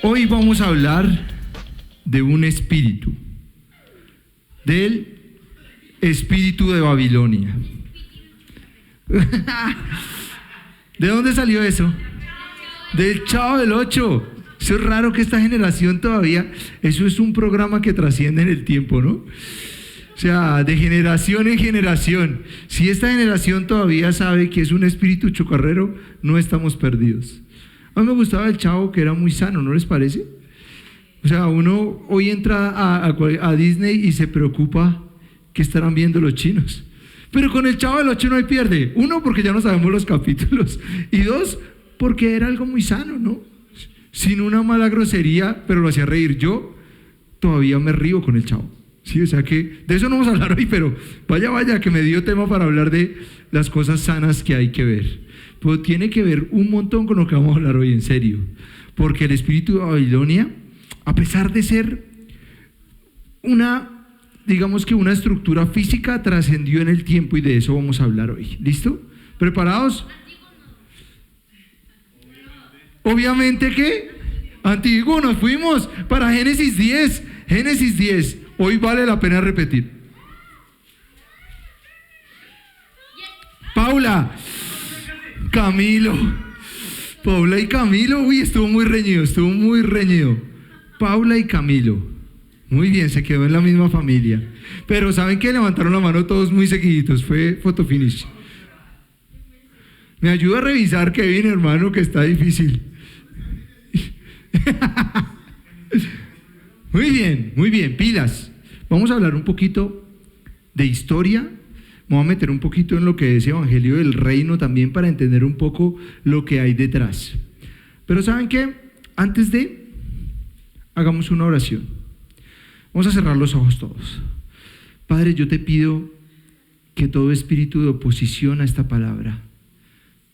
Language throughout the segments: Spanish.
Hoy vamos a hablar de un espíritu, del espíritu de Babilonia. ¿De dónde salió eso? Del Chavo del Ocho. Eso es raro que esta generación todavía, eso es un programa que trasciende en el tiempo, ¿no? O sea, de generación en generación. Si esta generación todavía sabe que es un espíritu chocarrero, no estamos perdidos. A mí me gustaba el Chavo, que era muy sano, ¿no les parece? O sea, uno hoy entra a Disney y se preocupa qué estarán viendo los chinos. Pero con el Chavo del Ocho no hay pierde. Uno, porque ya no sabemos los capítulos. Y dos, porque era algo muy sano, ¿no? Sin una mala grosería, pero lo hacía reír. Yo todavía me río con el Chavo. Sí, o sea que de eso no vamos a hablar hoy, pero vaya, que me dio tema para hablar de las cosas sanas que hay que ver. Pero tiene que ver un montón con lo que vamos a hablar hoy, en serio. Porque el espíritu de Babilonia, a pesar de ser digamos que una estructura física, trascendió en el tiempo y de eso vamos a hablar hoy. ¿Listo? ¿Preparados? Obviamente que antiguo, nos fuimos para Génesis 10. Génesis 10. Hoy vale la pena repetir. Paula, Camilo, Paula y Camilo, uy, estuvo muy reñido. Paula y Camilo, muy bien, se quedó en la misma familia. Pero ¿saben qué? Levantaron la mano todos muy seguiditos, fue fotofinish. Me ayuda a revisar, Kevin, hermano, que está difícil. Muy bien, pilas. Vamos a hablar un poquito de historia. Me voy a meter un poquito en lo que es Evangelio del Reino también para entender un poco lo que hay detrás. Pero ¿saben qué? Antes de, hagamos una oración. Vamos a cerrar los ojos todos. Padre, yo te pido que todo espíritu de oposición a esta palabra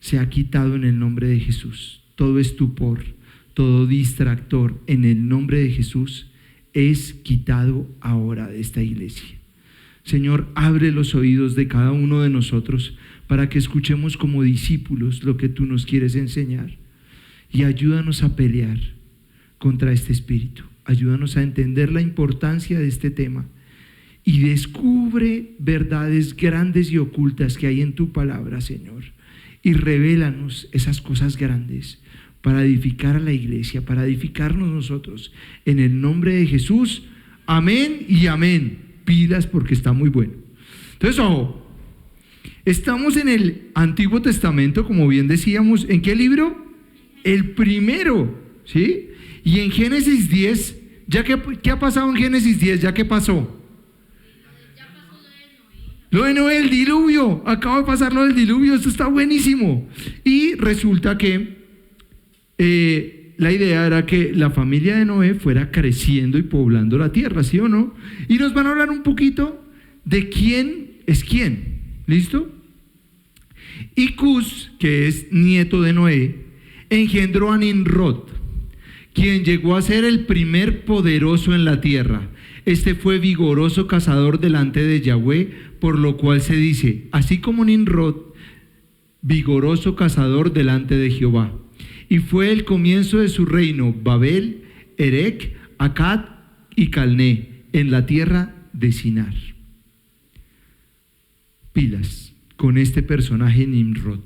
sea quitado en el nombre de Jesús. Todo estupor, todo distractor en el nombre de Jesús es quitado ahora de esta iglesia. Señor, abre los oídos de cada uno de nosotros para que escuchemos como discípulos lo que tú nos quieres enseñar y ayúdanos a pelear contra este espíritu. Ayúdanos a entender la importancia de este tema y descubre verdades grandes y ocultas que hay en tu palabra, Señor, y revélanos esas cosas grandes para edificar a la iglesia, para edificarnos nosotros. En el nombre de Jesús, amén y amén. Pilas porque está muy bueno. Entonces, ojo, estamos en el Antiguo Testamento, como bien decíamos. ¿En qué libro? El primero, ¿sí? Y en Génesis 10, ¿qué ha pasado en Génesis 10? ¿Ya qué pasó? Ya pasó Lo de Noé, el diluvio. Acaba de pasar lo del diluvio, esto está buenísimo. Y resulta que la idea era que la familia de Noé fuera creciendo y poblando la tierra, ¿sí o no? Y nos van a hablar un poquito de quién es quién. ¿Listo? Y Cus, que es nieto de Noé, engendró a Nimrod, quien llegó a ser el primer poderoso en la tierra. Este fue vigoroso cazador delante de Yahweh, por lo cual se dice, así como Nimrod, vigoroso cazador delante de Jehová. Y fue el comienzo de su reino, Babel, Erec, Akkad y Calné, en la tierra de Sinar. Pilas con este personaje Nimrod.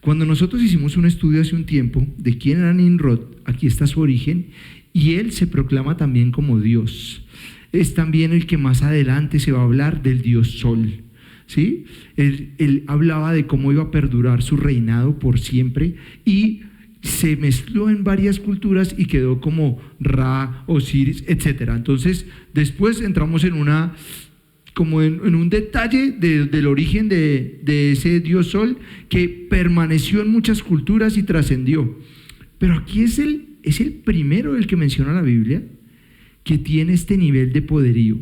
Cuando nosotros hicimos un estudio hace un tiempo de quién era Nimrod, aquí está su origen, y él se proclama también como Dios. Es también el que más adelante se va a hablar del Dios Sol. ¿Sí? Él hablaba de cómo iba a perdurar su reinado por siempre y se mezcló en varias culturas y quedó como Ra, Osiris, etc. Entonces, después entramos en un detalle del origen de ese Dios Sol que permaneció en muchas culturas y trascendió. Pero aquí es el primero del que menciona la Biblia que tiene este nivel de poderío.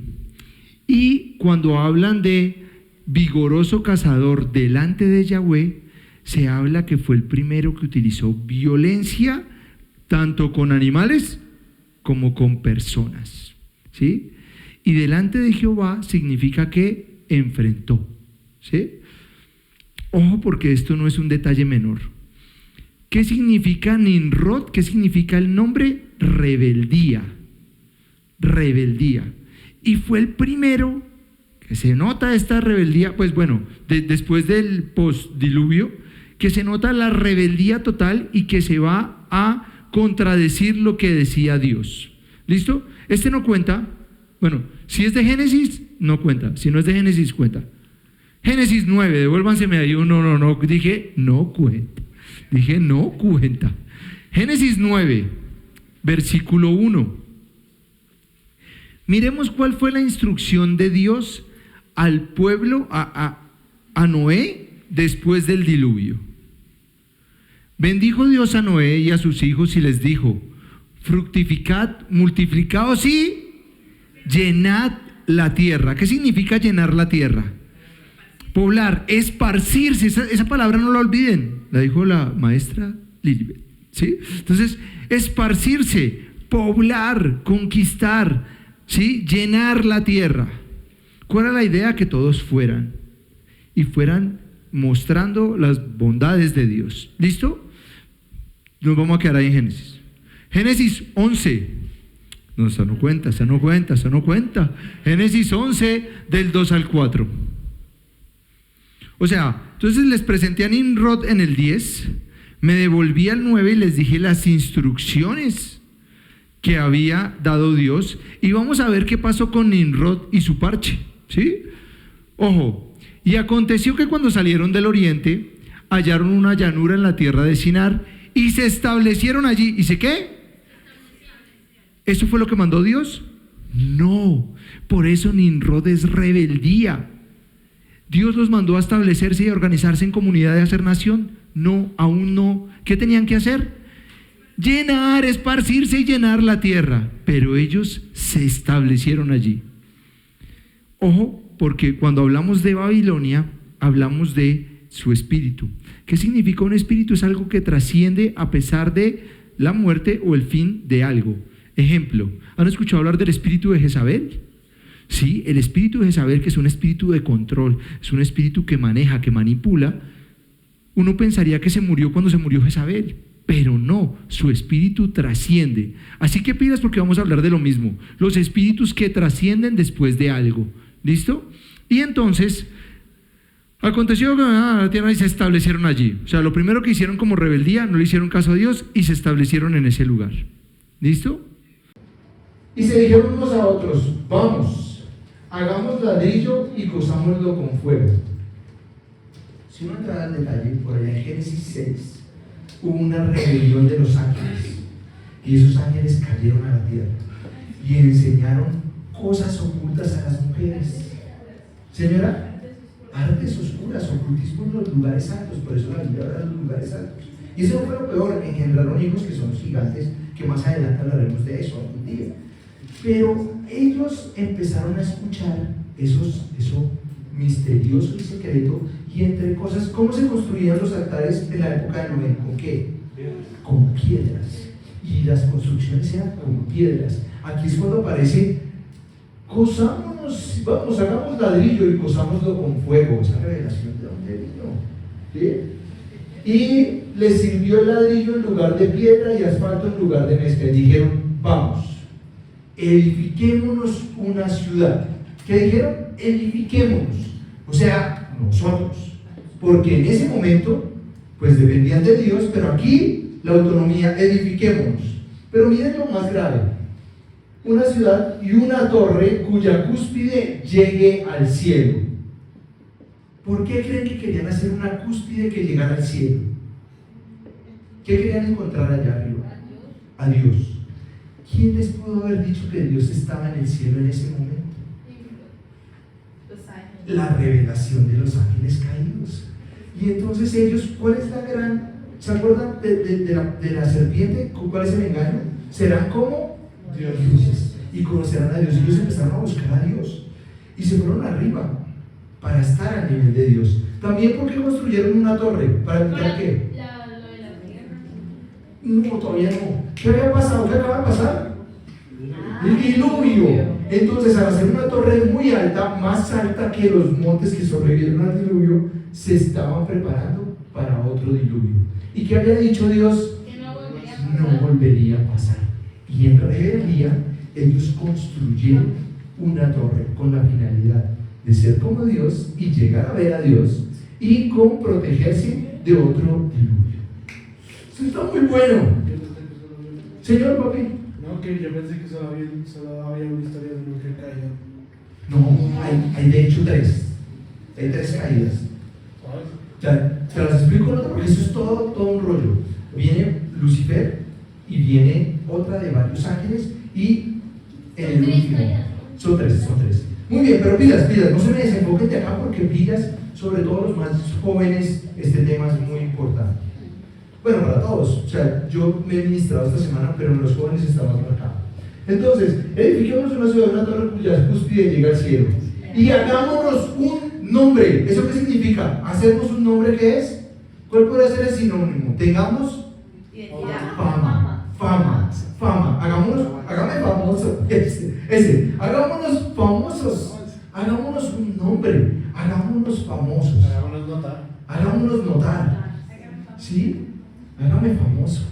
Y cuando hablan de vigoroso cazador delante de Yahweh, se habla que fue el primero que utilizó violencia tanto con animales como con personas, ¿sí? Y delante de Jehová significa que enfrentó, ¿sí? Ojo, porque esto no es un detalle menor. ¿Qué significa Nimrod? ¿Qué significa el nombre? rebeldía. Rebeldía. Y fue el primero que se nota esta rebeldía, pues bueno, después del postdiluvio, que se nota la rebeldía total y que se va a contradecir lo que decía Dios. ¿Listo? Este no cuenta. Bueno, si es de Génesis, no cuenta. Si no es de Génesis, cuenta. Génesis 9, devuélvanseme ahí. No, dije no cuenta. Dije no cuenta. Génesis 9, versículo 1. Miremos cuál fue la instrucción de Dios al pueblo, a Noé, después del diluvio. Bendijo Dios a Noé y a sus hijos y les dijo: fructificad, multiplicaos y llenad la tierra. ¿Qué significa llenar la tierra? Poblar, esparcirse. Esa palabra no la olviden, la dijo la maestra Lilibet, ¿sí? Entonces, esparcirse, poblar, conquistar, ¿sí? Llenar la tierra. ¿Cuál era la idea? Que todos fueran y fueran mostrando las bondades de Dios. ¿Listo? Nos vamos a quedar ahí en Génesis. Génesis 11. No, eso no cuenta. Génesis 11, del 2 al 4. O sea, entonces les presenté a Nimrod en el 10, me devolví al 9 y les dije las instrucciones que había dado Dios, y vamos a ver qué pasó con Nimrod y su parche, ¿sí? Ojo, y aconteció que cuando salieron del oriente, hallaron una llanura en la tierra de Sinar, y se establecieron allí. ¿Y sé qué? ¿Eso fue lo que mandó Dios? No, por eso Nimrod es rebeldía. ¿Dios los mandó a establecerse y a organizarse en comunidad de hacer nación? No, aún no. ¿Qué tenían que hacer? Llenar, esparcirse y llenar la tierra. Pero ellos se establecieron allí. Ojo, porque cuando hablamos de Babilonia, hablamos de su espíritu. ¿Qué significa un espíritu? Es algo que trasciende a pesar de la muerte o el fin de algo. Ejemplo, ¿han escuchado hablar del espíritu de Jezabel? Sí, el espíritu de Jezabel, que es un espíritu de control, es un espíritu que maneja, que manipula. Uno pensaría que se murió cuando se murió Jezabel, pero no, su espíritu trasciende. Así que pidas, porque vamos a hablar de lo mismo, los espíritus que trascienden después de algo. ¿Listo? Y entonces, aconteció que la tierra y se establecieron allí. O sea, lo primero que hicieron como rebeldía, no le hicieron caso a Dios y se establecieron en ese lugar. ¿Listo? Y se dijeron unos a otros: vamos, hagamos ladrillo y cosámoslo con fuego. Si uno entra al detalle, por allá en Génesis 6, hubo una rebelión de los ángeles, y esos ángeles cayeron a la tierra y enseñaron cosas ocultas a las mujeres. Señora, artes oscuras, ocultismo en los lugares altos. Por eso la Biblia habla de los lugares altos. Y eso no fue lo peor, engendraron hijos que son los gigantes, que más adelante hablaremos de eso algún día. Pero ellos empezaron a escuchar eso misterioso y secreto, y entre cosas, ¿cómo se construían los altares en la época de Noé? ¿Con qué? Con piedras. Y las construcciones eran con piedras. Aquí es cuando aparece: cosámonos, vamos, hagamos ladrillo y cosámoslo con fuego. Esa revelación, ¿de dónde vino? ¿Sí? Y les sirvió el ladrillo en lugar de piedra y asfalto en lugar de mezcla. Y dijeron: vamos, edifiquémonos una ciudad. ¿Qué dijeron? Edifiquémonos. O sea, nosotros. Porque en ese momento, pues dependían de Dios, pero aquí la autonomía, edifiquémonos. Pero miren lo más grave: una ciudad y una torre cuya cúspide llegue al cielo. ¿Por qué creen que querían hacer una cúspide que llegara al cielo? ¿Qué querían encontrar allá arriba? A Dios. ¿Quién les pudo haber dicho que Dios estaba en el cielo en ese momento? La revelación de los ángeles caídos. Y entonces ellos, ¿cuál es la gran? ¿Se acuerdan de la serpiente? ¿Cuál es el engaño? Serán como dioses y conocerán a Dios. Ellos empezaron a buscar a Dios y se fueron arriba para estar al nivel de Dios. También, porque construyeron una torre, ¿para evitar qué? Lo de la tierra. No, todavía no. ¿Qué había pasado? ¿Qué acaba de pasar? El diluvio. Entonces, al hacer una torre muy alta, más alta que los montes que sobrevivieron al diluvio, se estaban preparando para otro diluvio. ¿Y qué había dicho Dios? Que no volvería a No pasar. volvería a pasar. Y en rebeldía, ellos construyeron una torre con la finalidad de ser como Dios y llegar a ver a Dios y con protegerse de otro diluvio. Eso está muy bueno. Señor papi. No, que yo pensé que solo había una historia de un que cayó. No, hay de hecho tres. Hay tres caídas. ¿Sabes? Ya, te las explico, ¿no? Porque eso es todo un rollo. Viene Lucifer y viene otra de varios ángeles y en el último. Son tres. Muy bien, pero pilas, no se me desenfoquen de acá porque pilas, sobre todo los más jóvenes, este tema es muy importante. Bueno, para todos, o sea, yo me he ministrado esta semana, pero en los jóvenes está más marcado. Entonces, edifiquemos una ciudad, una torre cuya cúspide llega al cielo. Y hagámonos un nombre. ¿Eso qué significa? Hacernos un nombre que es. ¿Cuál puede ser el sinónimo? Tengamos fama. Hágame famoso. Ese. Hagámonos famosos. Hagámonos un nombre. Hagámonos famosos. Hagámonos notar. ¿Sí? Hágame famoso.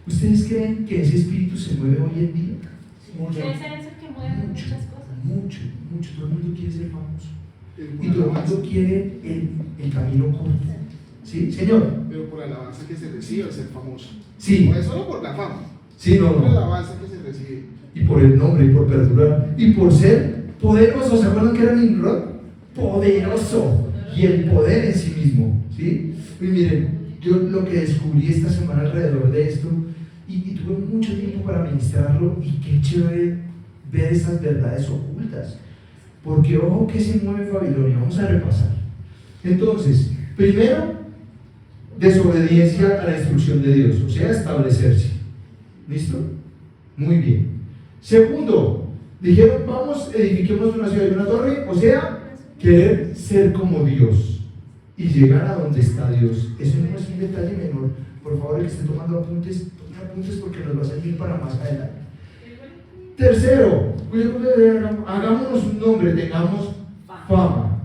¿Ustedes creen que ese espíritu se mueve hoy en día? Mucho. Debe ser eso que mueve muchas cosas. Mucho. Todo el mundo quiere ser famoso. Y todo el mundo quiere el camino corto. ¿Sí, señor? Pero por la alabanza que se recibe al ser famoso. Sí. No es solo por la fama. Sí, Por la no. alabanza que se recibe. Y por el nombre, y por perdurar, y por ser poderoso. ¿Se acuerdan que era Nimrod? Poderoso. Y el poder en sí mismo. ¿Sí? Y miren, yo lo que descubrí esta semana alrededor de esto, y tuve mucho tiempo para ministrarlo, y qué chévere ver esas verdades ocultas. Porque ojo que se mueve en Babilonia. Vamos a repasar. Entonces, primero, desobediencia a la instrucción de Dios, o sea, establecerse. ¿Listo? Muy bien. Segundo, dijeron, vamos, edifiquemos una ciudad y una torre, o sea, querer ser como Dios y llegar a donde está Dios. Eso no es un detalle menor. Por favor, el que esté tomando apuntes, tome apuntes porque nos va a servir para más adelante. Tercero, hagámonos un nombre, tengamos fama,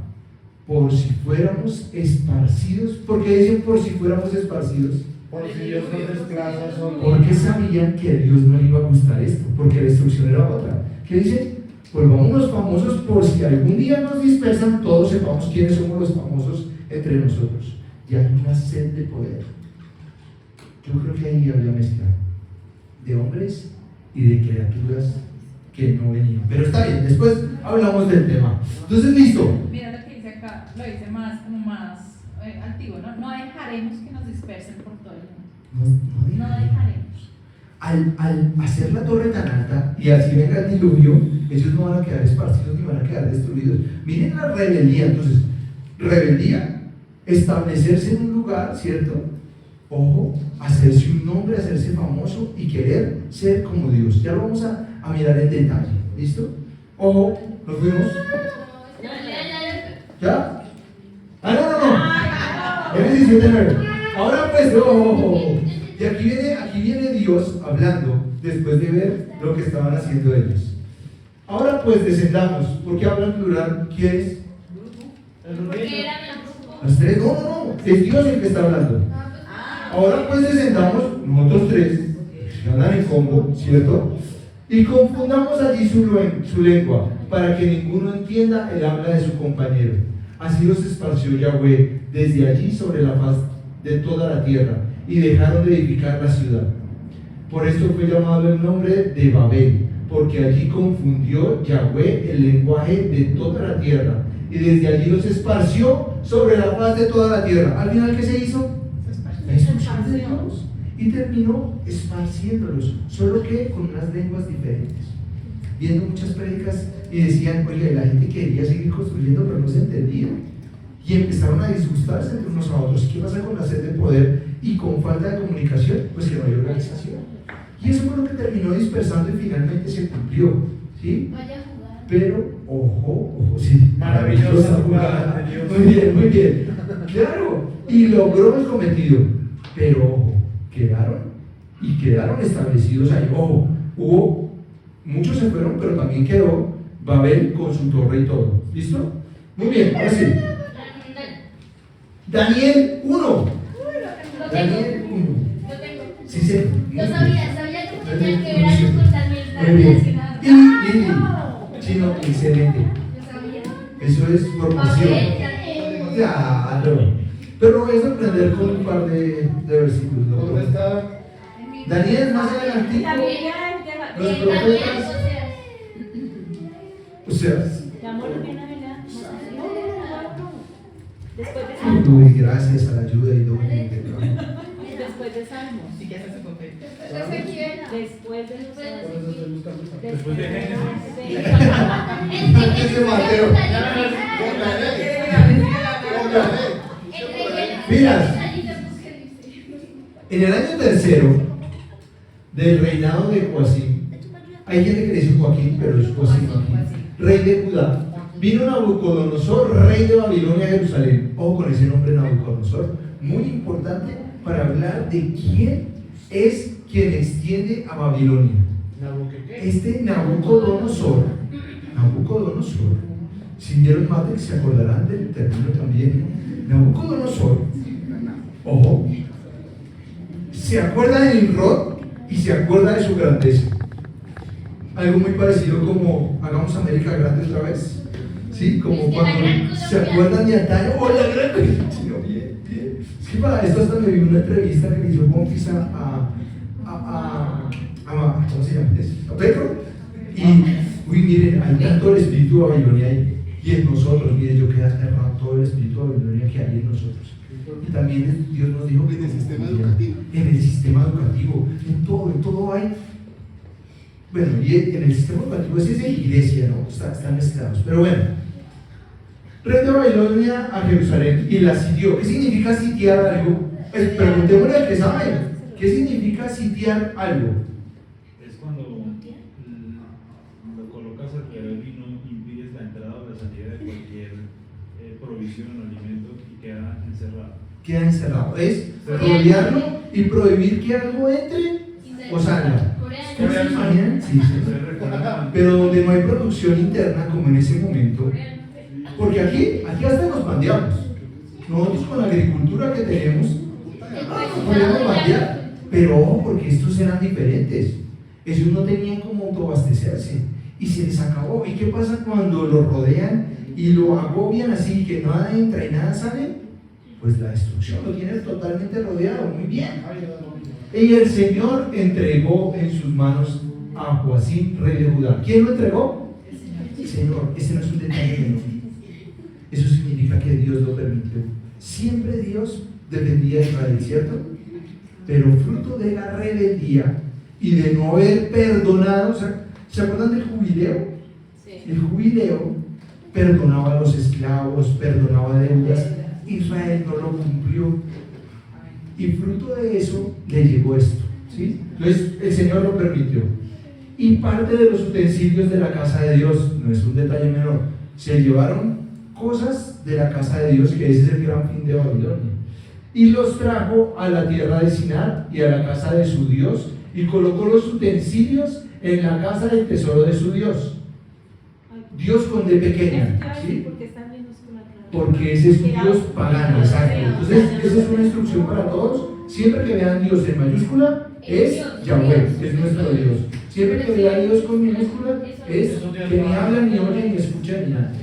por si fuéramos esparcidos. ¿Por qué dicen por si fuéramos esparcidos? Por si Dios nos desplaza solo. Porque sabían que a Dios no le iba a gustar esto, porque la instrucción era otra. ¿Qué dicen? Pues vámonos famosos por si algún día nos dispersan, todos sepamos quiénes somos los famosos entre nosotros. Y hay una sed de poder. Yo creo que ahí había mezcla de hombres y de criaturas que no venían. Pero está bien, después hablamos del tema. Entonces, listo. Mira lo que dice acá, lo dice como más antiguo, ¿no? No dejaremos que nos dispersen por todo el mundo. No dejaremos. Al hacer la torre tan alta y así venga el diluvio, ellos no van a quedar esparcidos ni van a quedar destruidos. Miren la rebeldía. Entonces, rebeldía, establecerse en un lugar, ¿cierto? Ojo, hacerse un nombre, hacerse famoso y querer ser como Dios. Ya lo vamos a mirar en detalle. ¿Listo? Ojo, nos fuimos. ¿Ya? No. Génesis 7:9. Ahora pues, ojo. Y aquí viene Dios hablando después de ver lo que estaban haciendo ellos. Ahora pues descendamos. ¿Por qué hablan plural? ¿Quiénes? Porque eran el grupo. Las tres. No. Es Dios el que está hablando. Ahora pues descendamos, nosotros tres, que andan en combo, ¿cierto? Y confundamos allí su lengua, para que ninguno entienda el habla de su compañero. Así los esparció Yahweh desde allí sobre la faz de toda la tierra, y dejaron de edificar la ciudad. Por esto fue llamado el nombre de Babel, porque allí confundió Yahweh el lenguaje de toda la tierra, y desde allí los esparció sobre la faz de toda la tierra. Al final, ¿qué se hizo? La instrucción de Dios, y terminó esparciéndolos, solo que con unas lenguas diferentes. Viendo muchas prédicas y decían, oye, la gente quería seguir construyendo, pero no se entendía. Y empezaron a disgustarse entre unos a otros. ¿Qué pasa con la sed de poder y con falta de comunicación? Pues que no hay organización. Y eso fue lo que terminó dispersando y finalmente se cumplió. ¿Sí? Vaya a jugar. Pero, ojo, sí. Maravillosa jugada de Dios. Muy bien. Claro, y logró el cometido. Pero, ojo, quedaron establecidos ahí. Ojo, muchos se fueron, pero también quedó Babel con su torre y todo. ¿Listo? Muy bien, ahora sí. Daniel 1. Lo Daniel tengo. 1. Lo tengo. Sí, sí. Yo sabía que tenía que ver algo con Muy bien. Y chino, excelente. Eso es formación. Claro. Pero voy a sorprender con un par de versículos, ¿no? ¿Dónde está? Daniel, más adelante. La Biblia es de Los de profetas. Daniel, O sea, Mi amor, no viene a velar. No. Después de Salmos. uy, gracias a la ayuda idónea. Después de Salmos. Sí, que hace su papel. Después de los Por eso estoy buscando. Después de Génesis. Antes de Mateo. Miras, en el año tercero del reinado de Joacim, hay gente que le dice Joaquín, pero es Joacim aquí, rey de Judá, vino Nabucodonosor, rey de Babilonia a Jerusalén. Ojo con ese nombre Nabucodonosor, muy importante para hablar de quién es quien extiende a Babilonia. Este Nabucodonosor, si vieron Matrix se acordarán del término también. Nabucodonosor, ojo, se acuerda de Nimrod y se acuerda de su grandeza. Algo muy parecido como hagamos América grande otra vez. ¿Sí? Como Es que cuando la gran se Colombia. acuerdan de antaño. ¡Oh, la gran Colombia! Sí, no, bien, bien. Es que para esto hasta me vi una entrevista que le hizo Bonfis ¿cómo se llama? A Pedro. Y, uy, miren, hay tanto el espíritu de Babilonia ahí. Y en nosotros, miren, yo quedé aterrado todo el espíritu de Babilonia que hay en nosotros. Y también Dios nos dijo que En el como sistema comunidad, educativo. en el sistema educativo, en todo hay. Bueno, y en el sistema educativo es de iglesia, ¿no? Están mezclados. Pero bueno, rey de Babilonia a Jerusalén y la sitió. ¿Qué significa sitiar algo? Pues preguntémosle al que sabe. ¿Qué significa sitiar algo? Es cuando lo colocas alrededor y no impides la entrada o la salida de cualquier provisión o alimento y queda encerrado. Queda encerrado. Es rodearlo y prohibir que algo entre o salga. ¿Ustedes se imaginan? Sí, sí. Entonces recuerda Pero donde no hay producción interna como en ese momento, porque aquí hasta nos bandeamos. Nosotros con la agricultura que tenemos, nos podemos bandear. Pero ojo, porque estos eran diferentes. Ellos no tenían como autoabastecerse y se les acabó. ¿Y qué pasa cuando lo rodean y lo agobian así que nada entra y nada sale? Pues la destrucción, lo tienen totalmente rodeado. Muy bien. Y el Señor entregó en sus manos a Joacim, rey de Judá. ¿Quién lo entregó? El Señor. Ese no es un detalle menor. Eso significa que Dios lo permitió. Siempre Dios defendía a Israel, ¿cierto? Pero fruto de la rebeldía y de no haber perdonado, ¿se acuerdan del jubileo? El jubileo perdonaba a los esclavos, perdonaba deudas. Israel no lo cumplió. Y fruto de eso le llegó esto, ¿sí? Entonces el Señor lo permitió. Y parte de los utensilios de la casa de Dios, no es un detalle menor, se llevaron cosas de la casa de Dios, que ese es el gran fin de Babilonia. Y los trajo a la tierra de Sinar y a la casa de su Dios, y colocó los utensilios en la casa del tesoro de su Dios. Dios con D pequeña, ¿sí? Porque ese es un Dios pagano, exacto. Entonces, esa es una instrucción para todos. Siempre que vean Dios en mayúscula, es Yahweh, es nuestro Dios. Siempre que vean Dios con minúscula, es que ni habla, ni oye, ni escucha, ni nada.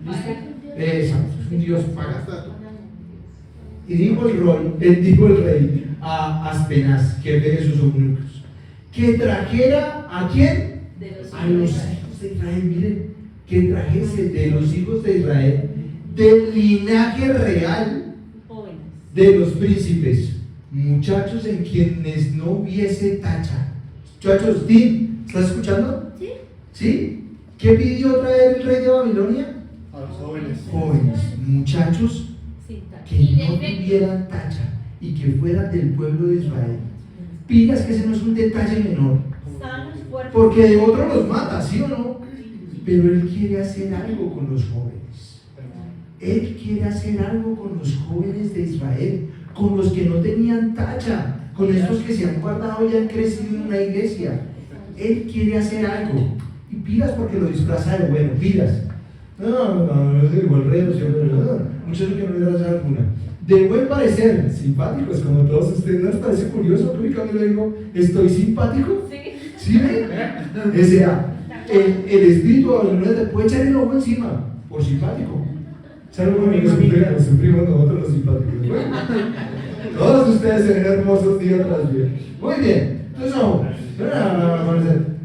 ¿Listo? Exacto, es un Dios pagano. Y dijo el rey a Aspenaz, jefe de sus eunucos, que trajera ¿a quién? A los hijos de Israel. Miren, que trajese de los hijos de Israel, del linaje real de los príncipes, muchachos en quienes no hubiese tacha. Muchachos, Tim, ¿estás escuchando? Sí. ¿Sí? ¿Qué pidió traer el rey de Babilonia? A los jóvenes. Jóvenes, muchachos que no tuvieran tacha y que fueran del pueblo de Israel. Pilas que ese no es un detalle menor, porque de otro los mata, ¿sí o no? Pero él quiere hacer algo con los jóvenes. Él quiere hacer algo con los jóvenes de Israel, con los que no tenían tacha, con estos que se han guardado y han crecido en una iglesia. Él quiere hacer algo. Y pilas porque lo disfraza de bueno, pilas. No, es igual rey, muchos que no le das alguna. De buen parecer, simpáticos como todos ustedes. ¿No les parece curioso que mi Camilo dijo, estoy simpático? Sí. ¿Sí ven? O sea, el espíritu de Babilonia te puede echar el ojo encima, por simpático. Salvo cuando nos sufrimos nosotros los simpáticos. Bueno, todos ustedes se ven hermosos día tras día. Muy bien, entonces ojo.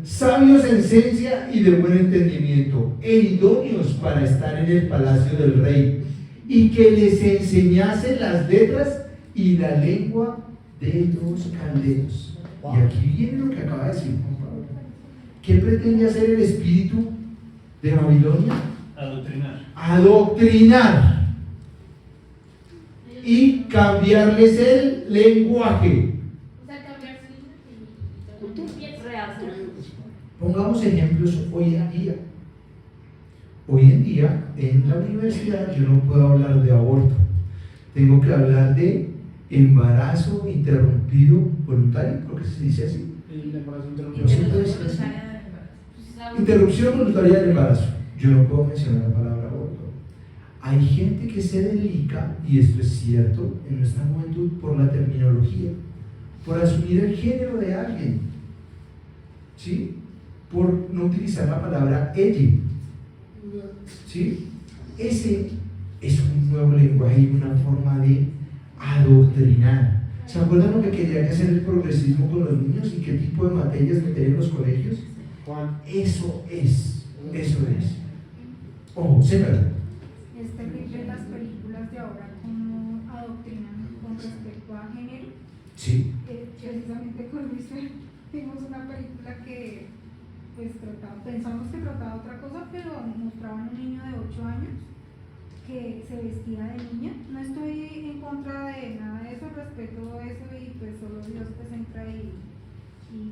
Sabios en ciencia y de buen entendimiento, e idóneos para estar en el palacio del rey, y que les enseñasen las letras y la lengua de los caldeos. Y aquí viene lo que acaba de decir Juan Pablo. ¿Qué pretende hacer el espíritu de Babilonia? Adoctrinar. Adoctrinar y cambiarles el lenguaje. O sea, cambiarse y rehacer. Pongamos ejemplos hoy en día. Hoy en día, en la universidad, yo no puedo hablar de aborto. Tengo que hablar de embarazo interrumpido voluntario, creo que se dice así. El embarazo interrumpido. Interrupción voluntaria del embarazo. Yo no puedo mencionar la palabra aborto. Hay gente que se dedica, y esto es cierto, en nuestra juventud, por la terminología, por asumir el género de alguien, ¿sí? Por no utilizar la palabra ella, ¿sí? Ese es un nuevo lenguaje y una forma de adoctrinar. ¿Se acuerdan lo que querían hacer el progresismo con los niños y qué tipo de materias meter en los colegios? Juan. Eso es. Ojo, señora. Es terrible las películas de ahora como adoctrinan con respecto a género. Sí. Precisamente con Luis vimos una película que pues pensamos que trataba otra cosa, pero mostraban un niño de 8 años que se vestía de niña. No estoy en contra de nada de eso, respeto eso y pues solo Dios pues entra y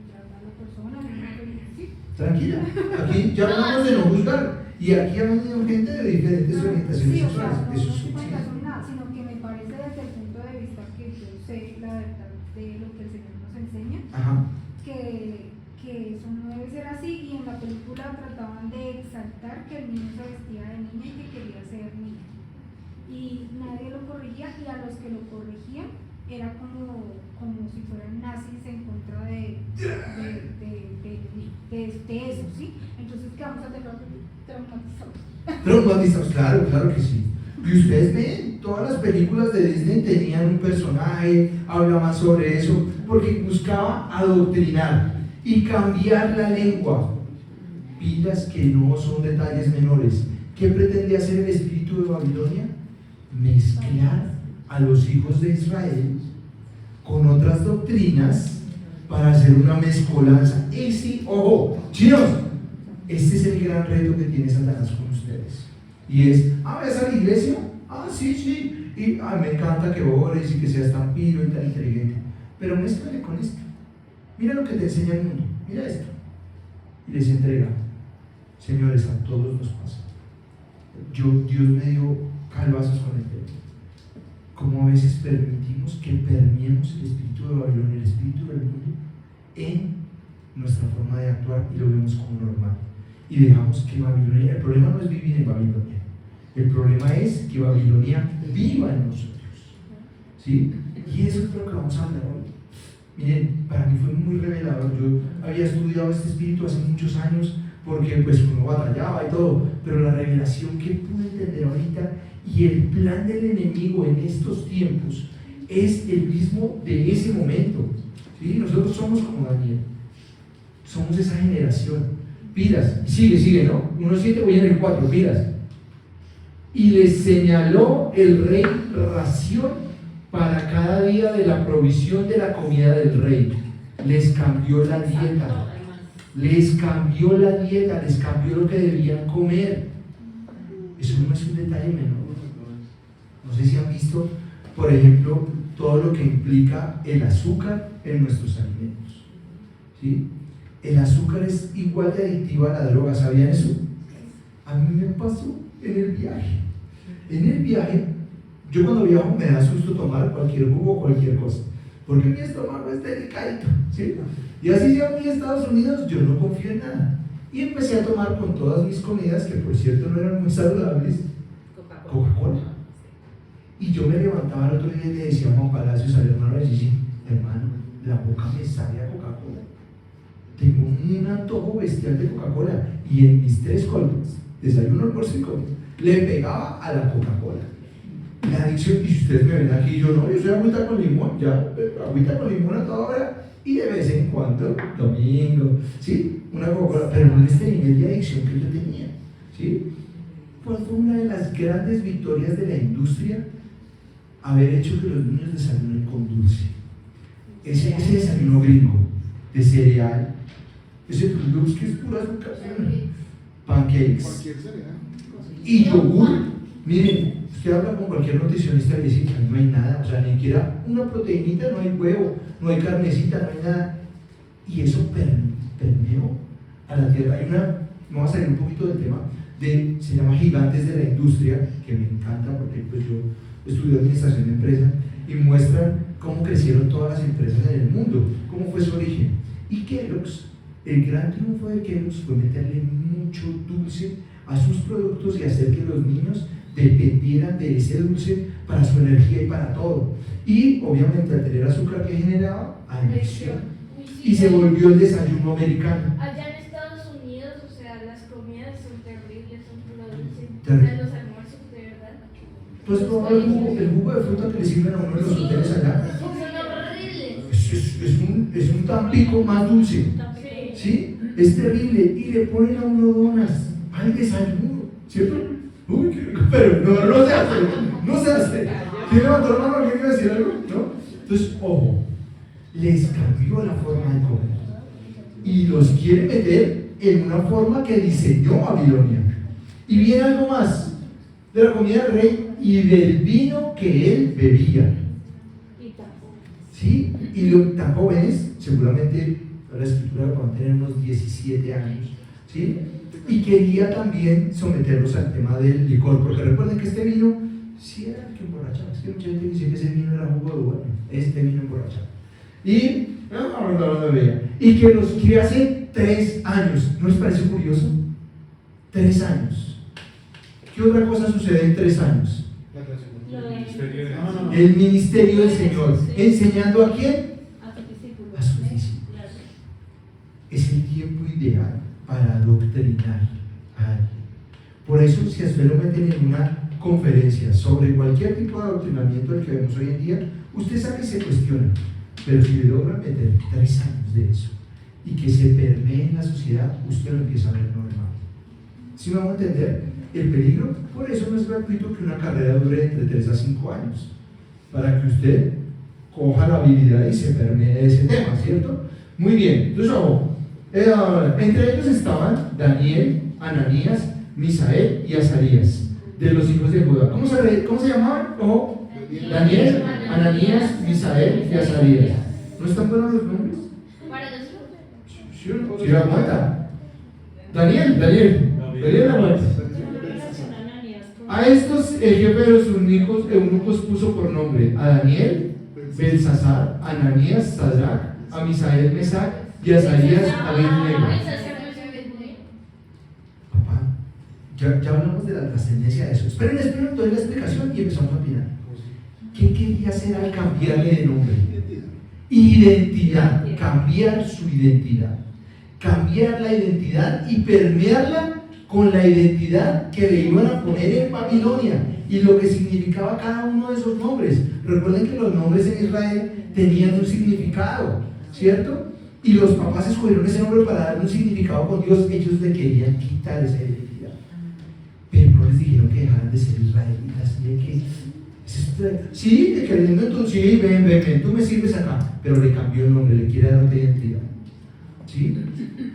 trata a la persona. ¿Sí? Tranquila, aquí ya hablamos de no juzgar y aquí ha venido gente de diferentes orientaciones Sí, o sexuales. sea, no Eso estoy sí. con razón ni nada, sino que me parece desde el punto de vista que yo sé la verdad de lo que el Señor nos enseña, Ajá. que eso no debe ser así, y en la película trataban de exaltar que el niño se vestía de niña y que quería ser niña. Y nadie lo corregía, y a los que lo corregían era como si fueran nazis en contra de eso, ¿sí? Entonces quedamos traumatizados. Traumatizados, claro que sí. Y ustedes ven, todas las películas de Disney tenían un personaje, hablaban sobre eso, porque buscaba adoctrinar y cambiar la lengua. Pilas que no son detalles menores. ¿Qué pretende hacer el espíritu de Babilonia? Mezclar a los hijos de Israel con otras doctrinas para hacer una mezcolanza. Ojo, chinos, este es el gran reto que tiene Satanás con ustedes. Y es, ¿ves a la iglesia? Sí. Y me encanta que ores y que seas tan pilo y tan inteligente. Pero mézclale con esto. Mira lo que te enseña el mundo. Mira esto. Y les entrega. Señores, a todos nos pasa. Dios me dio calvazos con el tema. Como a veces permitimos que permeemos el espíritu de Babilonia, el espíritu del mundo, en nuestra forma de actuar y lo vemos como normal. Y dejamos que Babilonia, el problema no es vivir en Babilonia, el problema es que Babilonia viva en nosotros. ¿Sí? Y eso es lo que vamos a hablar hoy. Miren, para mí fue muy revelador. Yo había estudiado este espíritu hace muchos años porque pues uno batallaba y todo, pero la revelación que pude entender ahorita y el plan del enemigo en estos tiempos es el mismo de ese momento. ¿Sí? Nosotros somos como Daniel, somos esa generación. Pilas, sigue, ¿no? 1.7, voy en el 4, pilas. Y les señaló el rey ración para cada día de la provisión de la comida del rey. Les cambió la dieta, les cambió lo que debían comer. Eso no es un detalle menor. No sé si han visto, por ejemplo, todo lo que implica el azúcar en nuestros alimentos. ¿Sí? El azúcar es igual de adictivo a la droga, ¿sabían eso? A mí me pasó en el viaje. En el viaje, yo cuando viajo me da susto tomar cualquier jugo o cualquier cosa, porque mi estómago es delicadito, ¿sí? Y así sea en Estados Unidos, yo no confío en nada. Y empecé a tomar con todas mis comidas, que por cierto no eran muy saludables, Coca-Cola. Y yo me levantaba el otro día y le decía a Juan Palacios, al hermano de Gigi, hermano, la boca me sabe a Coca-Cola. tengo un antojo bestial de Coca-Cola y en mis 3 colmas, desayuno, almuerzo y comida, le pegaba a la Coca-Cola. La adicción, y si ustedes me ven aquí, yo no, yo soy agüita con limón, ya, agüita con limón a toda hora y de vez en cuando, domingo, ¿sí? Una Coca-Cola, pero no en este nivel de adicción que yo tenía, ¿sí? ¿Cuál fue una de las grandes victorias de la industria? Haber hecho que los niños desayunen con dulce. Ese desayuno gringo de cereal, ese Fruit que es pura azúcar, pancakes Cualquier cereal. y yogur. Miren, usted habla con cualquier nutricionista y le dice que no hay nada, o sea, ni siquiera una proteinita, no hay huevo, no hay carnecita, no hay nada. Y eso permeó a la tierra. Hay una, vamos a salir un poquito del tema, se llama Gigantes de la Industria, que me encanta porque pues yo estudié administración de empresas y muestran cómo crecieron todas las empresas en el mundo, cómo fue su origen. Y Kellogg's, el gran triunfo de Kellogg's fue meterle mucho dulce a sus productos y hacer que los niños dependieran de ese dulce para su energía y para todo. Y obviamente al tener azúcar que generaba, adicción. Y se volvió el desayuno americano. Allá en Estados Unidos, o sea, las comidas son terribles, son puro dulce. O Terrible. sea, los almuerzos, de verdad. Pues probar el jugo de fruta que le sirven a uno en los hoteles allá. Son horribles. Es un tampico más dulce. ¿Sí? Es terrible. Y le ponen a uno donas al desayuno, ¿cierto? Uy, qué rico. Pero no se hace. No se hace. ¿Quién levantó la mano? ¿Alguien iba a decir algo? ¿No? Entonces, ojo, les cambió la forma de comer. Y los quiere meter en una forma que diseñó Babilonia. Y viene algo más de la comida del rey y del vino que él bebía. ¿Sí? Y los tan jóvenes, seguramente la escritura va a tener unos 17 años, ¿sí? Y quería también someterlos al tema del licor, porque recuerden que este vino sí era el que emborrachaba. Es que mucha gente dice que ese vino era jugo de uva, este vino emborrachaba. Y que los crió hace 3 años. ¿No les parece curioso? 3 años. ¿Qué otra cosa sucede en 3 años? La creación. El ministerio del Señor. ¿Enseñando a quién? A sus discípulos. A sus discípulos. Es el tiempo ideal para adoctrinar a alguien. Por eso, si a usted lo meten en una conferencia sobre cualquier tipo de adoctrinamiento del que vemos hoy en día, usted sabe y se cuestiona. Pero si le logran meter 3 años de eso y que se permee en la sociedad, usted lo empieza a ver normal. ¿Sí me vamos a entender el peligro? Por eso no es gratuito que una carrera dure entre 3 a 5 años, para que usted coja la habilidad y se permee ese tema, ¿cierto? Muy bien, entonces ojo, entre ellos estaban Daniel, Ananías, Misael y Azarías, de los hijos de Judá. ¿Cómo se llamaban? Ojo. Daniel, Ananías, Misael y Azarías. ¿No están buenos los nombres? Para nosotros. ¿Sí o no? Sí, aguanta. Daniel aguanta. A estos el jefe de los eunucos puso por nombre a Daniel, Belsasar, Ananías, Sadrach, a Misael, Mesac y a Azarías, Abednego. Papá, ya hablamos de la trascendencia de eso. Esperen, doy la explicación y empezamos a opinar. ¿Qué quería hacer al cambiarle de nombre? Identidad, cambiar su identidad, cambiar la identidad y permearla con la identidad que le iban a poner en Babilonia y lo que significaba cada uno de esos nombres. Recuerden que los nombres en Israel tenían un significado, ¿cierto? Y los papás escogieron ese nombre para darle un significado con Dios. Ellos le querían quitar esa identidad, pero no les dijeron que dejaran de ser israelitas. Sí, queriendo entonces, sí, ven, tú me sirves acá, pero le cambió el nombre, le quiere dar otra identidad. ¿Sí?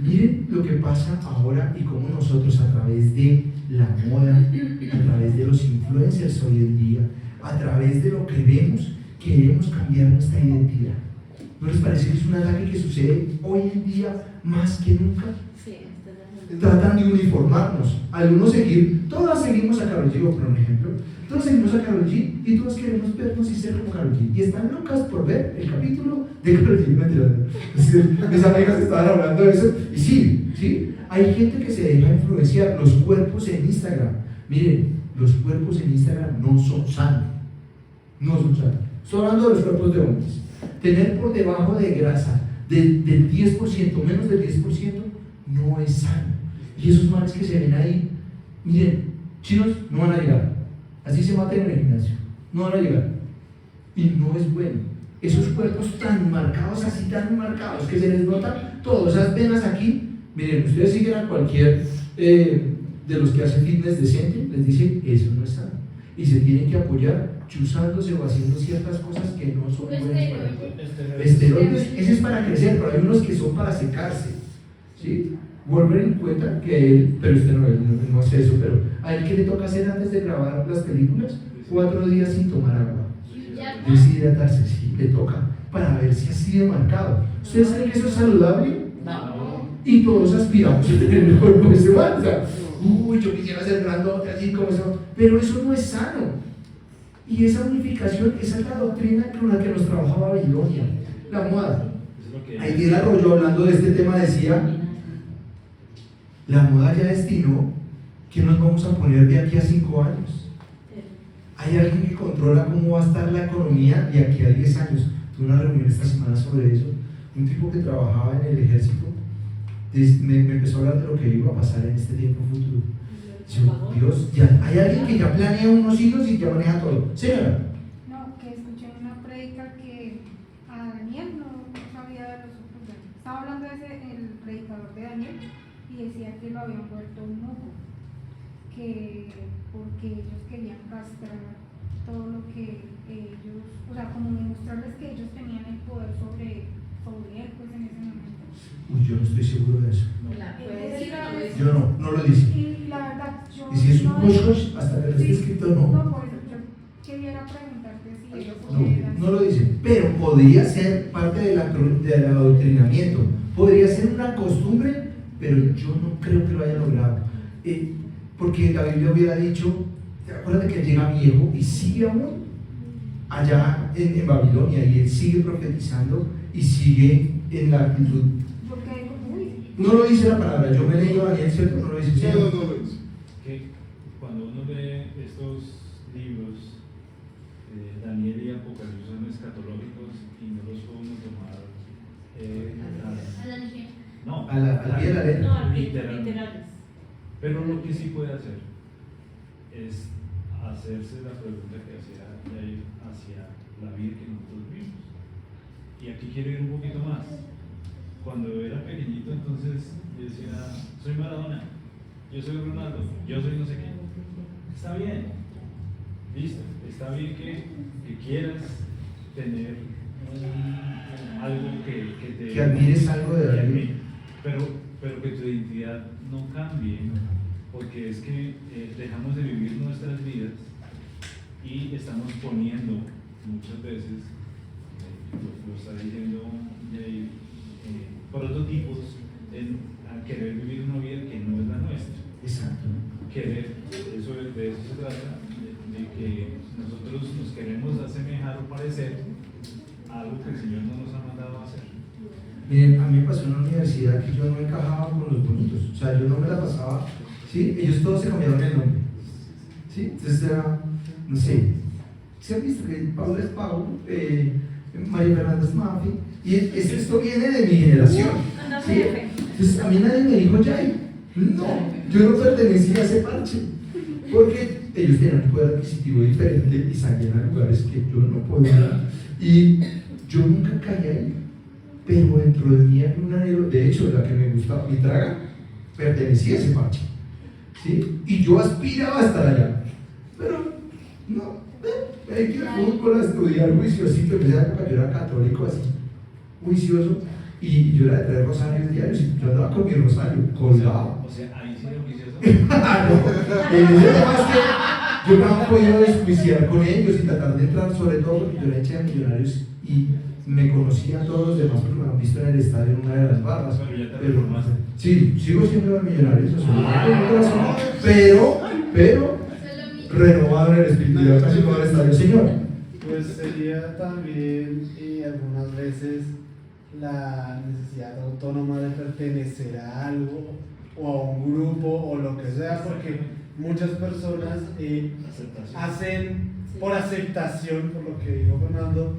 Miren lo que pasa ahora y cómo nosotros a través de la moda, a través de los influencers hoy en día, a través de lo que vemos, queremos cambiar nuestra identidad. ¿No les parece que es un ataque que sucede hoy en día más que nunca? Sí, Tratan de uniformarnos, algunos todas seguimos a Karol G, voy a poner un ejemplo, todos seguimos a Karol G y todos queremos vernos y ser como Karol G, y están locas por ver el capítulo de Karol G. Mis amigas estaban hablando de eso, y sí, hay gente que se deja influenciar. Los cuerpos en Instagram, miren, los cuerpos en Instagram no son sanos, estoy hablando de los cuerpos de hombres. Tener por debajo de grasa del 10%, menos del 10%, no es sano. Y esos males que se ven ahí, miren, chinos no van a llegar, así se maten en el gimnasio, no van a llegar. Y no es bueno. Esos cuerpos tan marcados, así tan marcados, que se les nota todas esas venas aquí. Miren, ustedes siguen a cualquier de los que hacen fitness decente, les dicen, eso no es sano. Y se tienen que apoyar chuzándose o haciendo ciertas cosas que no son buenas para el cuerpo. Esteroides, ese es para crecer, pero hay unos que son para secarse. ¿Sí? Wolverine en cuenta que él, pero usted no hace eso, pero a él que le toca hacer antes de grabar las películas, 4 días sin tomar agua. Deshidratarse, sí, le toca, para ver si así de marcado. ¿Ustedes creen que eso es saludable? No. Y todos aspiramos a tener el cuerpo de ese man. O sea, uy, yo quisiera ser grandote así como eso, pero eso no es sano. Y esa unificación, esa es la doctrina con la que nos trabajaba Babilonia, la moda. Ahí el Arroyo, hablando de este tema, decía: la moda ya destinó que nos vamos a poner de aquí a 5 años. Hay alguien que controla cómo va a estar la economía de aquí a 10 años. Tuve una reunión esta semana sobre eso. Un tipo que trabajaba en el ejército me empezó a hablar de lo que iba a pasar en este tiempo futuro. Yo, Dios, ya hay alguien que ya planea unos hilos y ya maneja todo. Señora. No, que escuché una prédica que a Daniel no sabía de los ojos de él. Estaba hablando el predicador de Daniel y decía que lo habían vuelto un ojo, que porque ellos querían castrar todo lo que ellos, o sea, como demostrarles que ellos tenían el poder sobre él, pues en ese momento. Uy, yo no estoy seguro de eso. Puede decir, no lo dice. Yo no lo dice. Y la verdad, yo Y si es un no hush, hasta que no esté escrito, no. No, por eso yo quería preguntarte si ellos No lo dice, pero podría ser parte del adoctrinamiento, podría ser una costumbre, pero yo no creo que lo haya logrado. Porque la Biblia hubiera dicho, acuérdate que él llega viejo y sigue aún allá en Babilonia, y él sigue profetizando y sigue en la actitud. Porque uy, No lo dice la palabra, yo me leí a Daniel, ¿cierto? No lo dice. ¿Sí? No lo dice. Que cuando uno lee estos libros, Daniel y Apocalipsis son escatológicos y no los podemos tomar no, Al pie de la letra. No, literalmente. literales. Pero lo que sí puede hacer es hacerse la pregunta que hacía Jair hacia la vida que nosotros vimos. Y aquí quiero ir un poquito más. Cuando era pequeñito, entonces yo decía, soy Maradona, yo soy Ronaldo, yo soy no sé qué. Está bien, listo, está bien que quieras tener algo que te... Que admires algo de alguien. Pero que tu identidad no cambie, porque es que dejamos de vivir nuestras vidas y estamos poniendo muchas veces, lo está diciendo Jair, prototipos a querer vivir una vida que no es la nuestra. Exacto. Querer, de eso se trata, de que nosotros nos queremos asemejar o parecer a algo que el Señor no nos ha mandado a hacer. Miren, a mí me pasó en la universidad que yo no encajaba con los bonitos, o sea, yo no me la pasaba, ¿sí? Ellos todos se cambiaron el nombre, ¿sí? Entonces era, no sé, ¿se han visto que Pablo es Pablo, María Fernanda es Mafi? Y esto viene de mi generación, ¿sí? Entonces a mí nadie me dijo Jay, no, yo no pertenecía a ese parche, porque ellos tenían un poder adquisitivo diferente y salían a lugares que yo no podía, y yo nunca caí ahí. Pero dentro de mí hay un anhelo, de hecho, la que me gustaba, mi traga, pertenecía a ese parche, ¿sí? Y yo aspiraba a estar allá, pero no, me hay que ir al fútbol a estudiar juiciosito. En esa época yo era católico así, juicioso, y yo era de 3 rosarios diarios, y yo andaba con mi rosario colgado. O sea, ahí sí lo juicioso. No, el tema es que yo no he podido desjuiciar con ellos y tratar de entrar, sobre todo porque yo era hincha de Millonarios y me conocía a todos los demás porque me han visto en el estadio en una de las barras. Pero ya te reformaste. Sí, sigo siendo de Millonarios, pero renovado en el espíritu. Ya casi no va al estadio, señor. Pues sería también algunas veces la necesidad autónoma de pertenecer a algo o a un grupo o lo que sea, porque muchas personas hacen por aceptación, por lo que dijo Fernando,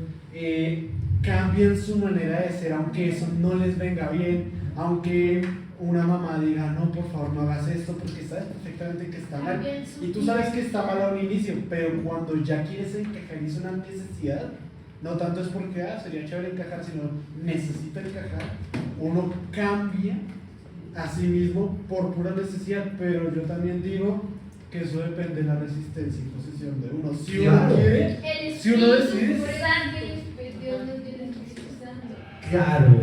cambien su manera de ser, aunque eso no les venga bien, aunque una mamá diga, no, por favor, no hagas esto, porque sabes perfectamente que está mal. Y tú sabes que está mal a un inicio, pero cuando ya quieres encajar y es una necesidad, no tanto es porque sería chévere encajar, sino necesita encajar, uno cambia a sí mismo por pura necesidad, pero yo también digo que eso depende de la resistencia y posición de uno. Si Claro. uno quiere, El si uno decide, Espíritu Santo, pues Dios nos dio el Espíritu Santo. Claro,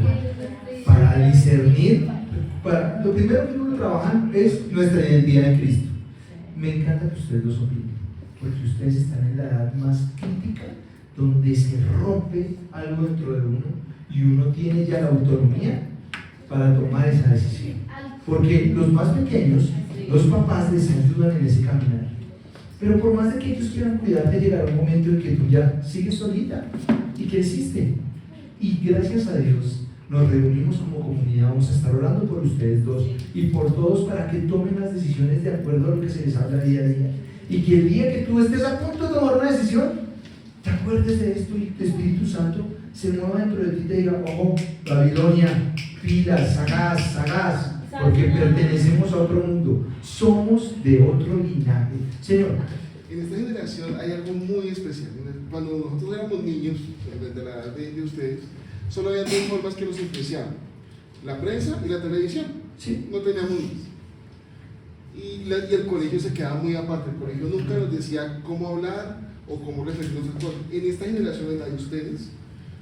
para discernir, lo primero que uno trabaja es nuestra identidad en Cristo. Me encanta que ustedes lo opinen, porque ustedes están en la edad más crítica, donde se rompe algo dentro de uno y uno tiene ya la autonomía para tomar esa decisión. Porque los más pequeños, los papás les ayudan en ese caminar. Pero por más de que ellos quieran cuidarte, llegará un momento en que tú ya sigues solita y creciste. Y gracias a Dios nos reunimos como comunidad, vamos a estar orando por ustedes dos y por todos para que tomen las decisiones de acuerdo a lo que se les habla día a día. Y que el día que tú estés a punto de tomar una decisión, te acuerdes de esto y el Espíritu Santo se mueva dentro de ti y te diga, ojo, Babilonia, pilas, sagaz, porque pertenecemos a otro mundo, somos de otro linaje. Señor. En esta generación hay algo muy especial. Cuando nosotros éramos niños, desde la edad de ustedes, solo había dos formas que nos influenciaban: la prensa y la televisión. Sí. No teníamos más. Y el colegio se quedaba muy aparte. El colegio nunca nos decía cómo hablar o cómo referirnos a cosas. En esta generación de la de ustedes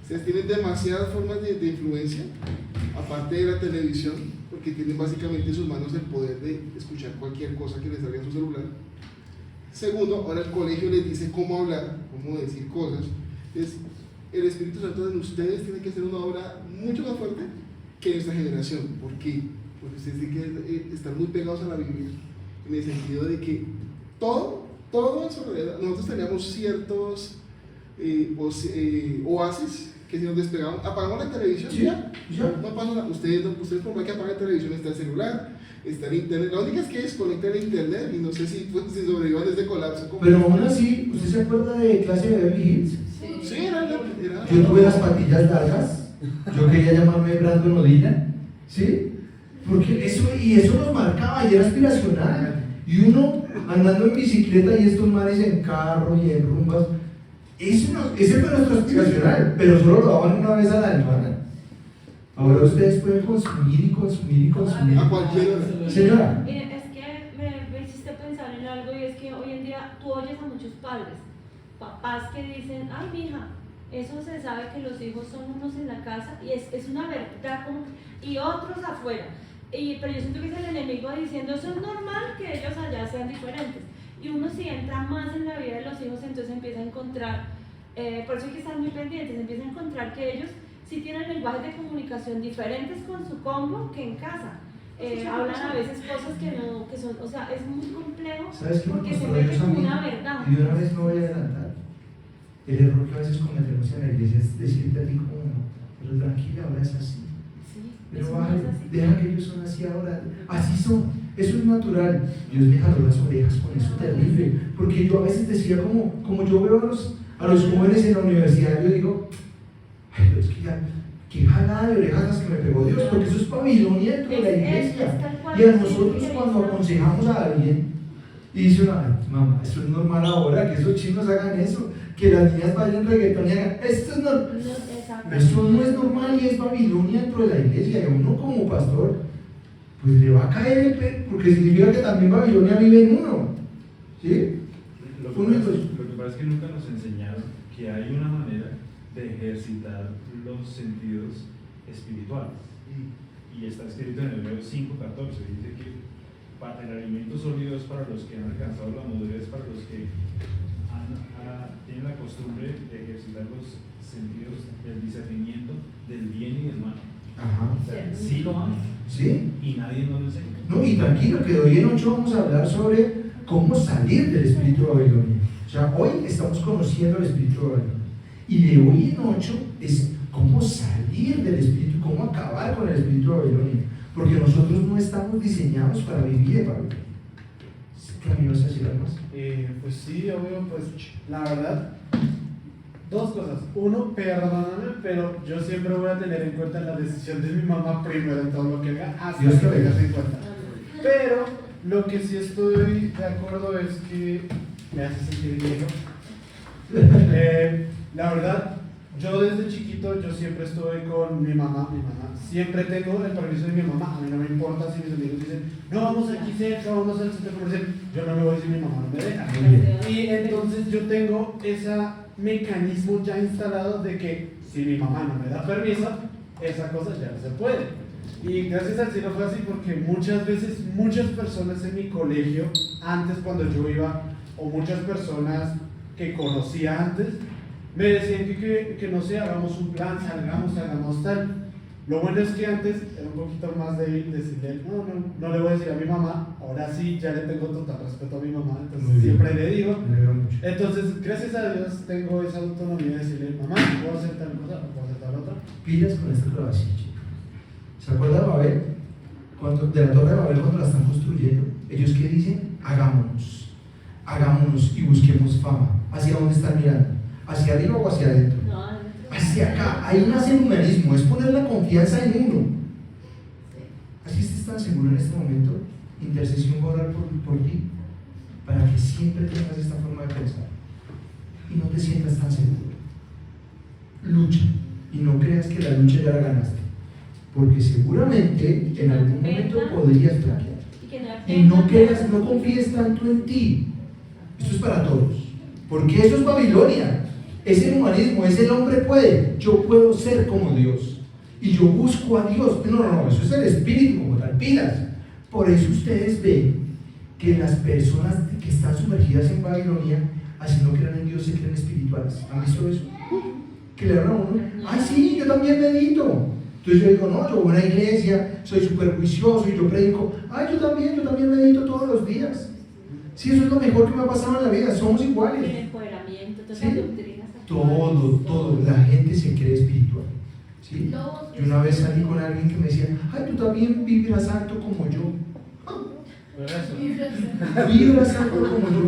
tienen demasiadas formas de influencia, aparte de la televisión, porque tienen básicamente en sus manos el poder de escuchar cualquier cosa que les salga en su celular. Segundo, ahora el colegio les dice cómo hablar, cómo decir cosas. Entonces, el Espíritu Santo en ustedes tiene que ser una obra mucho más fuerte que en esta generación. ¿Por qué? Porque ustedes tienen que estar muy pegados a la Biblia, en el sentido de que todo en su realidad, nosotros teníamos ciertos oasis que si nos despegamos, apagamos la televisión, Sí, ya, ya. no pasa nada. Ustedes por más que apaguen la televisión, está el celular, está el internet. La única es que desconectan el internet y no sé si sobrevivan de este colapso. Pero aún así, ¿usted se acuerda de clase de Beverly Hills? Sí, era. Yo tuve las patillas largas, yo quería llamarme Brandon Odina, ¿sí? Porque eso nos marcaba y era aspiracional. Y uno andando en bicicleta y estos manes en carro y en rumbas, ese fue nuestro aspiracional, pero solo lo daban una vez a la semana. Ahora ustedes pueden consumir y consumir y consumir. A cualquier hora. Señora. Miren, es que me hiciste pensar en algo, y es que hoy en día tú oyes a muchos padres, papás que dicen, ay mija, eso se sabe que los hijos son unos en la casa, y es una verdad, y otros afuera. Pero yo siento que es el enemigo diciendo, eso es normal que ellos allá sean diferentes. Y uno si entra más en la vida de los hijos, entonces empieza a encontrar, por eso hay que estar muy pendientes, empieza a encontrar que ellos sí tienen lenguajes de comunicación diferentes con su combo que en casa. Hablan a veces cosas que son, o sea, es muy complejo. ¿Sabes qué me porque se costó mete eso a como mí? una verdad. Y de una vez me voy a adelantar. El error que a veces cometemos en la iglesia es decirte a ti como, pero tranquila, ahora es así. Sí, Pero eso no vale, es así. deja que ellos son así ahora. Así son. Eso es natural. Dios me jaló las orejas con eso terrible. Porque yo a veces decía como yo veo a los jóvenes en la universidad, yo digo, ay, pero es que ya, qué jalada de orejas las que me pegó Dios, porque eso es Babilonia dentro de la iglesia. Es tal cual. Y a nosotros cuando aconsejamos a alguien, y dice una, ay, mamá, eso es normal ahora, que esos chinos hagan eso, que las niñas vayan reggaetón y hagan, esto es normal. Eso no es normal y es Babilonia dentro de la iglesia. Y a uno como pastor, pues le va a caer el porque significa que también Babilonia vive en uno. ¿Sí? Lo que pasa es que nunca nos enseñaron que hay una manera de ejercitar los sentidos espirituales. Y está escrito en Hebreos 5:14, dice que el alimento sólido es para los que han alcanzado la madurez, para los que tienen la costumbre de ejercitar los sentidos del discernimiento del bien y del mal. Ajá. O sea, sí lo aman. ¿Sí? Y nadie nos lo enseña. No, y tranquilo, que de hoy en 8 vamos a hablar sobre cómo salir del espíritu de Babilonia. O sea, hoy estamos conociendo el espíritu de Babilonia. Y de hoy en 8 es cómo salir del espíritu, cómo acabar con el espíritu de Babilonia. Porque nosotros no estamos diseñados para vivir en Babilonia. ¿Qué me ibas a decir algo más? Pues sí, obvio, pues la verdad, Dos cosas. Uno, perdóname, pero yo siempre voy a tener en cuenta la decisión de mi mamá primero en todo lo que haga, hasta Dios que te bendiga. tengas en cuenta. Pero lo que sí estoy de acuerdo es que me hace sentir viejo. La verdad, yo desde chiquito yo siempre estuve con mi mamá. Siempre tengo el permiso de mi mamá. A mí no me importa si mis amigos dicen, no, vamos aquí cerca, vamos al centro comercial. Yo no me voy si mi mamá no me deja. Y entonces yo tengo ese mecanismo ya instalado de que si mi mamá no me da permiso, esa cosa ya no se puede. Y gracias al cielo fue así porque muchas veces, muchas personas en mi colegio, antes cuando yo iba, o muchas personas que conocía antes, me decían que no sé, hagamos un plan, salgamos, hagamos tal. Lo bueno es que antes era un poquito más débil decirle, no le voy a decir a mi mamá, ahora sí, ya le tengo total respeto a mi mamá, entonces siempre le digo. Me alegro mucho. Entonces, gracias a Dios tengo esa autonomía de decirle, mamá, puedo hacer tal cosa, puedo hacer tal otra. Pilas con esta grabación, chicos. ¿Se acuerda de Babel? De la torre de Babel cuando la están construyendo, ellos qué dicen, hagámonos y busquemos fama. ¿Hacia dónde están mirando? ¿Hacia arriba o hacia adentro? No, Hacia acá. Ahí nace el humanismo, es poner la confianza en uno. Así estés tan seguro en este momento, intercesión va a orar por ti, para que siempre tengas esta forma de pensar y no te sientas tan seguro. Lucha y no creas que la lucha ya la ganaste, porque seguramente en algún momento podrías flaquear. Y no creas, no confíes tanto en ti. Esto es para todos, porque eso es Babilonia. Es el humanismo, es el hombre puede. Yo puedo ser como Dios y yo busco a Dios. No, eso es el espíritu como tal, pilas. Por eso ustedes ven que las personas que están sumergidas en Babilonia, así no crean en Dios, se creen espirituales. ¿Han visto eso? Que le dan a uno, ay sí, yo también medito. Entonces yo digo, no, yo voy a una iglesia, soy súper juicioso y yo predico, ay, yo también medito todos los días. Sí, eso es lo mejor que me ha pasado en la vida, somos iguales. El empoderamiento, todas ¿Sí? las doctrinas. Todo, la gente se cree espiritual. ¿Sí? Yo una vez salí con alguien que me decía, ay, tú también vibras alto como yo. Vibras alto como yo.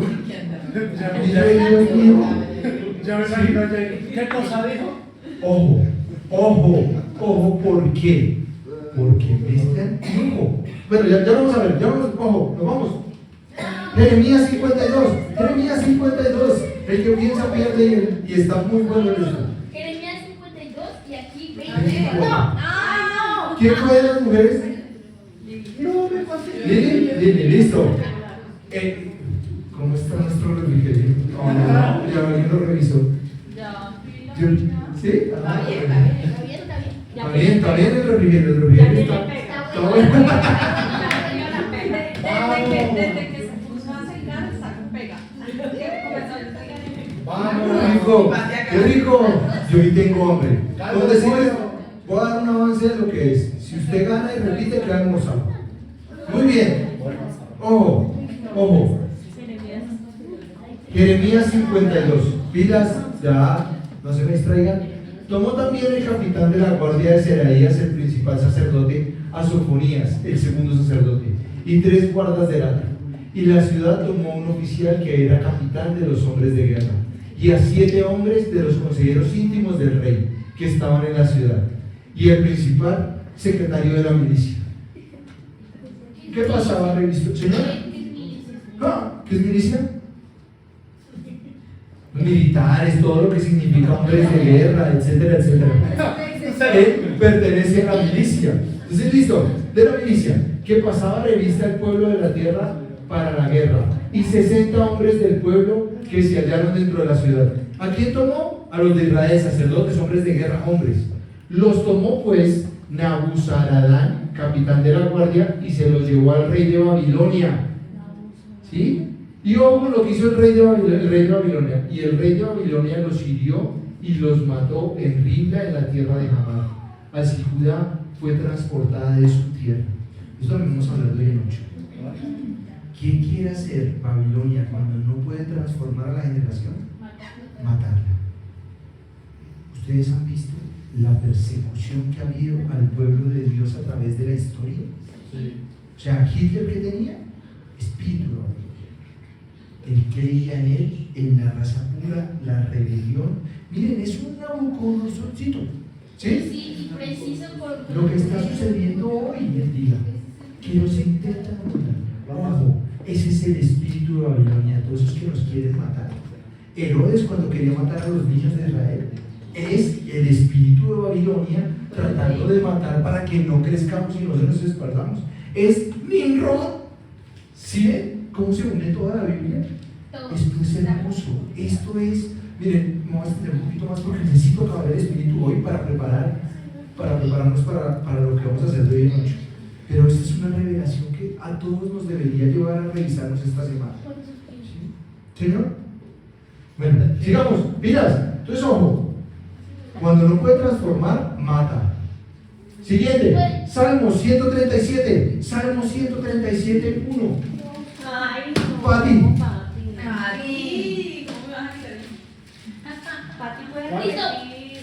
Y yo digo, Dios mío. Ya me imagino, ¿qué cosa dijo? Ojo, ¿por qué? Porque me están ojo. Bueno, ya vamos a ver, nos vamos. Jeremías 52, el que piensa pierde y está muy bueno en eso. Jeremías 52 y aquí 20. ¡No! ¿Quién fue de las mujeres? No, me pasé. Lili, listo. ¿Cómo está nuestro refrigerio? Ya alguien lo revisó. ¿Sí? Está bien el refrigerio está bueno. Desde que se puso a secar, está con pega. Vamos, qué rico. Yo hoy tengo hambre. Entonces, voy a dar un avance de lo que es. Si usted gana y repite, queda almorzado. Muy bien. Ojo. Jeremías 52. Pilas, ya, no se me distraigan. Tomó también el capitán de la guardia de Seraías, el principal sacerdote, a Sofonías, el segundo sacerdote, y 3 guardas del atrio. Y la ciudad tomó un oficial que era capitán de los hombres de guerra, y a 7 hombres de los consejeros íntimos del rey, que estaban en la ciudad, y el principal secretario de la milicia. ¿Qué pasaba, revista? ¿Señor? ¿Qué es milicia? Militares, todo lo que significa hombres de guerra, etcétera. Él pertenece a la milicia. Entonces, listo, de la milicia, que pasaba revista al pueblo de la tierra para la guerra, y 60 hombres del pueblo que se hallaron dentro de la ciudad. ¿A quién tomó? A los de Israel, sacerdotes, hombres de guerra, hombres. Los tomó pues Nabuzaradán, capitán de la guardia, y se los llevó al rey de Babilonia. ¿Sí? Y ojo lo que hizo el rey de Babilonia. Y el rey de Babilonia los hirió y los mató en Ribla, en la tierra de Hamad. Así Judá fue transportada de su tierra. Esto lo vamos a hablar de noche. ¿Qué quiere hacer Babilonia cuando no puede transformar a la generación? Matarla. ¿Ustedes han visto la persecución que ha habido al pueblo de Dios a través de la historia? Sí. O sea, Hitler, ¿qué tenía? Espíritu de Babilonia. El ¿Qué dije en él? En la raza pura, la rebelión. Miren, es un Nabucodonosorcito. ¿Sí? Sí, y preciso por Lo que está sucediendo hoy en día, que nos intentan matar. Ojo, ese es el espíritu de Babilonia, todos esos que nos quieren matar. Herodes, cuando quería matar a los niños de Israel, es el espíritu de Babilonia tratando de matar para que no crezcamos y no se nos espaldamos. Es Nimrod. ¿Sí ven cómo se une toda la Biblia? Esto es hermoso. Esto es, miren, vamos a extender un poquito más porque necesito acabar el espíritu hoy para prepararnos para lo que vamos a hacer de hoy en noche. Pero esta es una revelación que a todos nos debería llevar a revisarnos esta semana. ¿Sí? ¿Señor? Bueno, sigamos. Pilas. Entonces, ojo. Cuando no puede transformar, mata. Siguiente. Salmo 137. Salmo 137, 1. Ay, no. Pati. Mari, ¿cómo me vas a hacer? Pati puede Listo. repetir.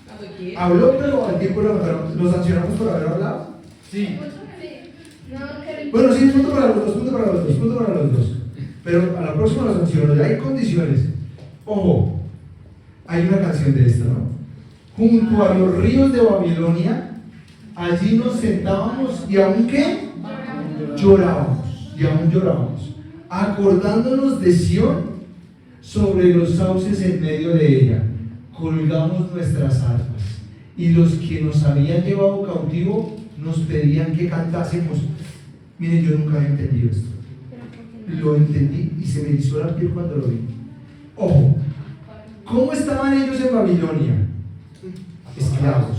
Cuando quieras. Habló, pero al tiempo lo mataron. ¿Lo sancionamos por haber hablado? Sí. Bueno, sí, punto para los dos. Pero a la próxima lo sanciono. Ya hay condiciones. Ojo, hay una canción de esta, ¿no? Junto a los ríos de Babilonia, allí nos sentábamos y aún qué? Llorábamos, acordándonos de Sión sobre los sauces en medio de ella, colgamos nuestras arpas y los que nos habían llevado cautivo nos pedían que cantásemos. Miren, yo nunca había entendido esto, lo entendí y se me erizó la piel cuando lo vi. Ojo, ¿cómo estaban ellos en Babilonia? Esclavos,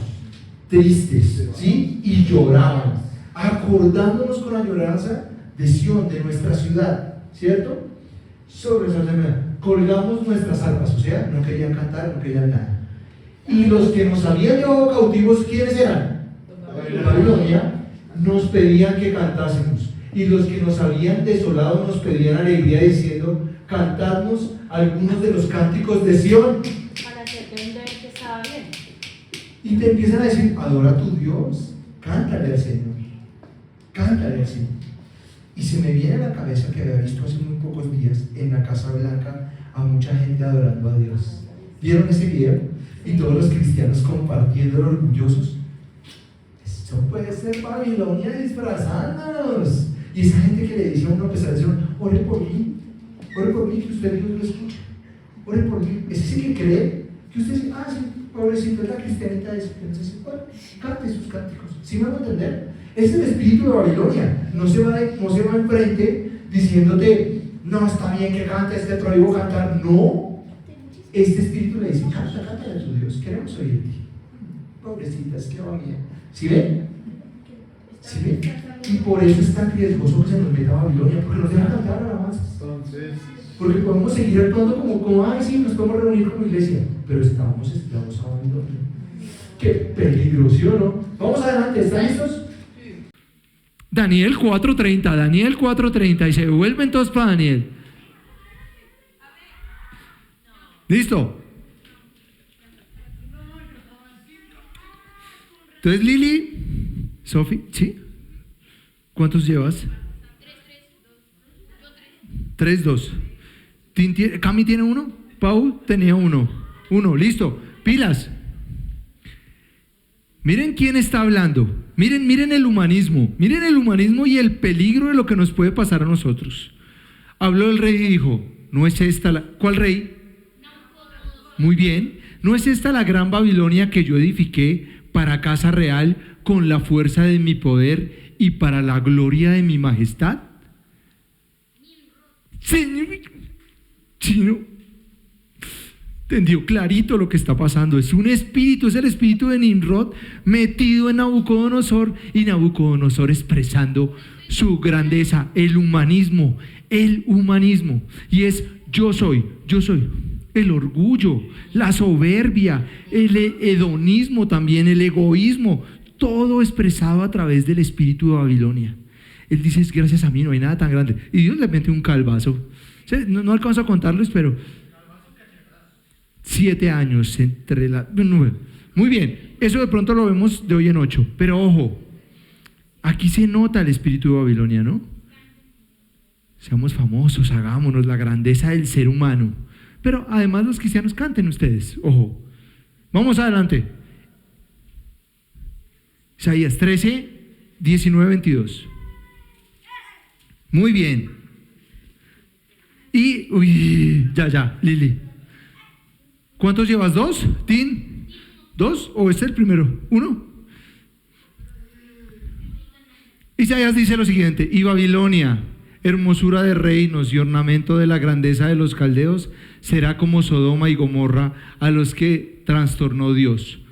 tristes, ¿sí? Y lloraban, acordándonos con la lloranza de Sión, de nuestra ciudad, ¿cierto? Sobre esa semana, colgamos nuestras arpas, o sea, no querían cantar, no querían nada. Y los que nos habían llevado cautivos, ¿quiénes eran? Babilonia, nos pedían que cantásemos. Y los que nos habían desolado nos pedían alegría diciendo, cantadnos algunos de los cánticos de Sión. Para hacerte entender que estaba bien. Y te empiezan a decir, adora a tu Dios, cántale al Señor, cántale al Señor. Y se me viene a la cabeza que había visto hace muy pocos días en la Casa Blanca a mucha gente adorando a Dios. ¿Vieron ese video? Y todos los cristianos compartiendo orgullosos. Esto puede ser Babilonia disfrazándonos. Y esa gente que le decía a uno, a pesar de decir, ore por mí, que usted Dios lo escucha, ore por mí. Es ese que cree que usted dice, ah, sí, pobrecito, es la cristianita esa. Entonces, bueno, cante sus cánticos. ¿Sí me van a entender? Es el espíritu de Babilonia. No se va enfrente diciéndote, no, está bien que cantes, te prohíbo cantar. No. Este espíritu le dice, cántale a tu Dios, queremos oírte. Pobrecita, es que va bien. ¿Sí ven? ¿Sí ven? Y por eso es tan riesgoso que se nos meta a Babilonia, porque nos dejan cantar nada más. Entonces, Porque podemos seguir actuando como ay, sí, nos podemos reunir como iglesia, pero estamos esclavos a Babilonia. Qué peligro, ¿sí o no? Vamos adelante, ¿están listos? Daniel 4:30, y se vuelven todos para Daniel. ¿Listo? Entonces, Lili, Sofi, ¿sí? ¿Cuántos llevas? 3-2. ¿Cami tiene uno? Pau tenía uno, listo. Pilas. Miren quién está hablando. Miren el humanismo. Miren el humanismo y el peligro de lo que nos puede pasar a nosotros. Habló el rey y dijo, ¿no es esta la... ¿Cuál rey? Muy bien. ¿No es esta la gran Babilonia que yo edifiqué para casa real con la fuerza de mi poder y para la gloria de mi majestad? Señor, chino, entendió clarito lo que está pasando. Es un espíritu, es el espíritu de Nimrod metido en Nabucodonosor y Nabucodonosor expresando su grandeza, el humanismo. Y es yo soy. El orgullo, la soberbia, el hedonismo también, el egoísmo, todo expresado a través del espíritu de Babilonia. Él dice, es gracias a mí, no hay nada tan grande. Y Dios le mete un calvazo. No alcanzo a contarles, pero 7 años entre la... 9. Muy bien, eso de pronto lo vemos de hoy en 8. Pero ojo, aquí se nota el espíritu de Babilonia, ¿no? Seamos famosos, hagámonos la grandeza del ser humano. Pero además los cristianos canten ustedes, ojo. Vamos adelante. Isaías 13, 19, 22. Muy bien. Y, ya, Lili. ¿Cuántos llevas? ¿2? ¿Tin? ¿2? ¿O es el primero? ¿1? Isaías dice lo siguiente: y Babilonia, hermosura de reinos y ornamento de la grandeza de los caldeos, será como Sodoma y Gomorra, a los que trastornó Dios.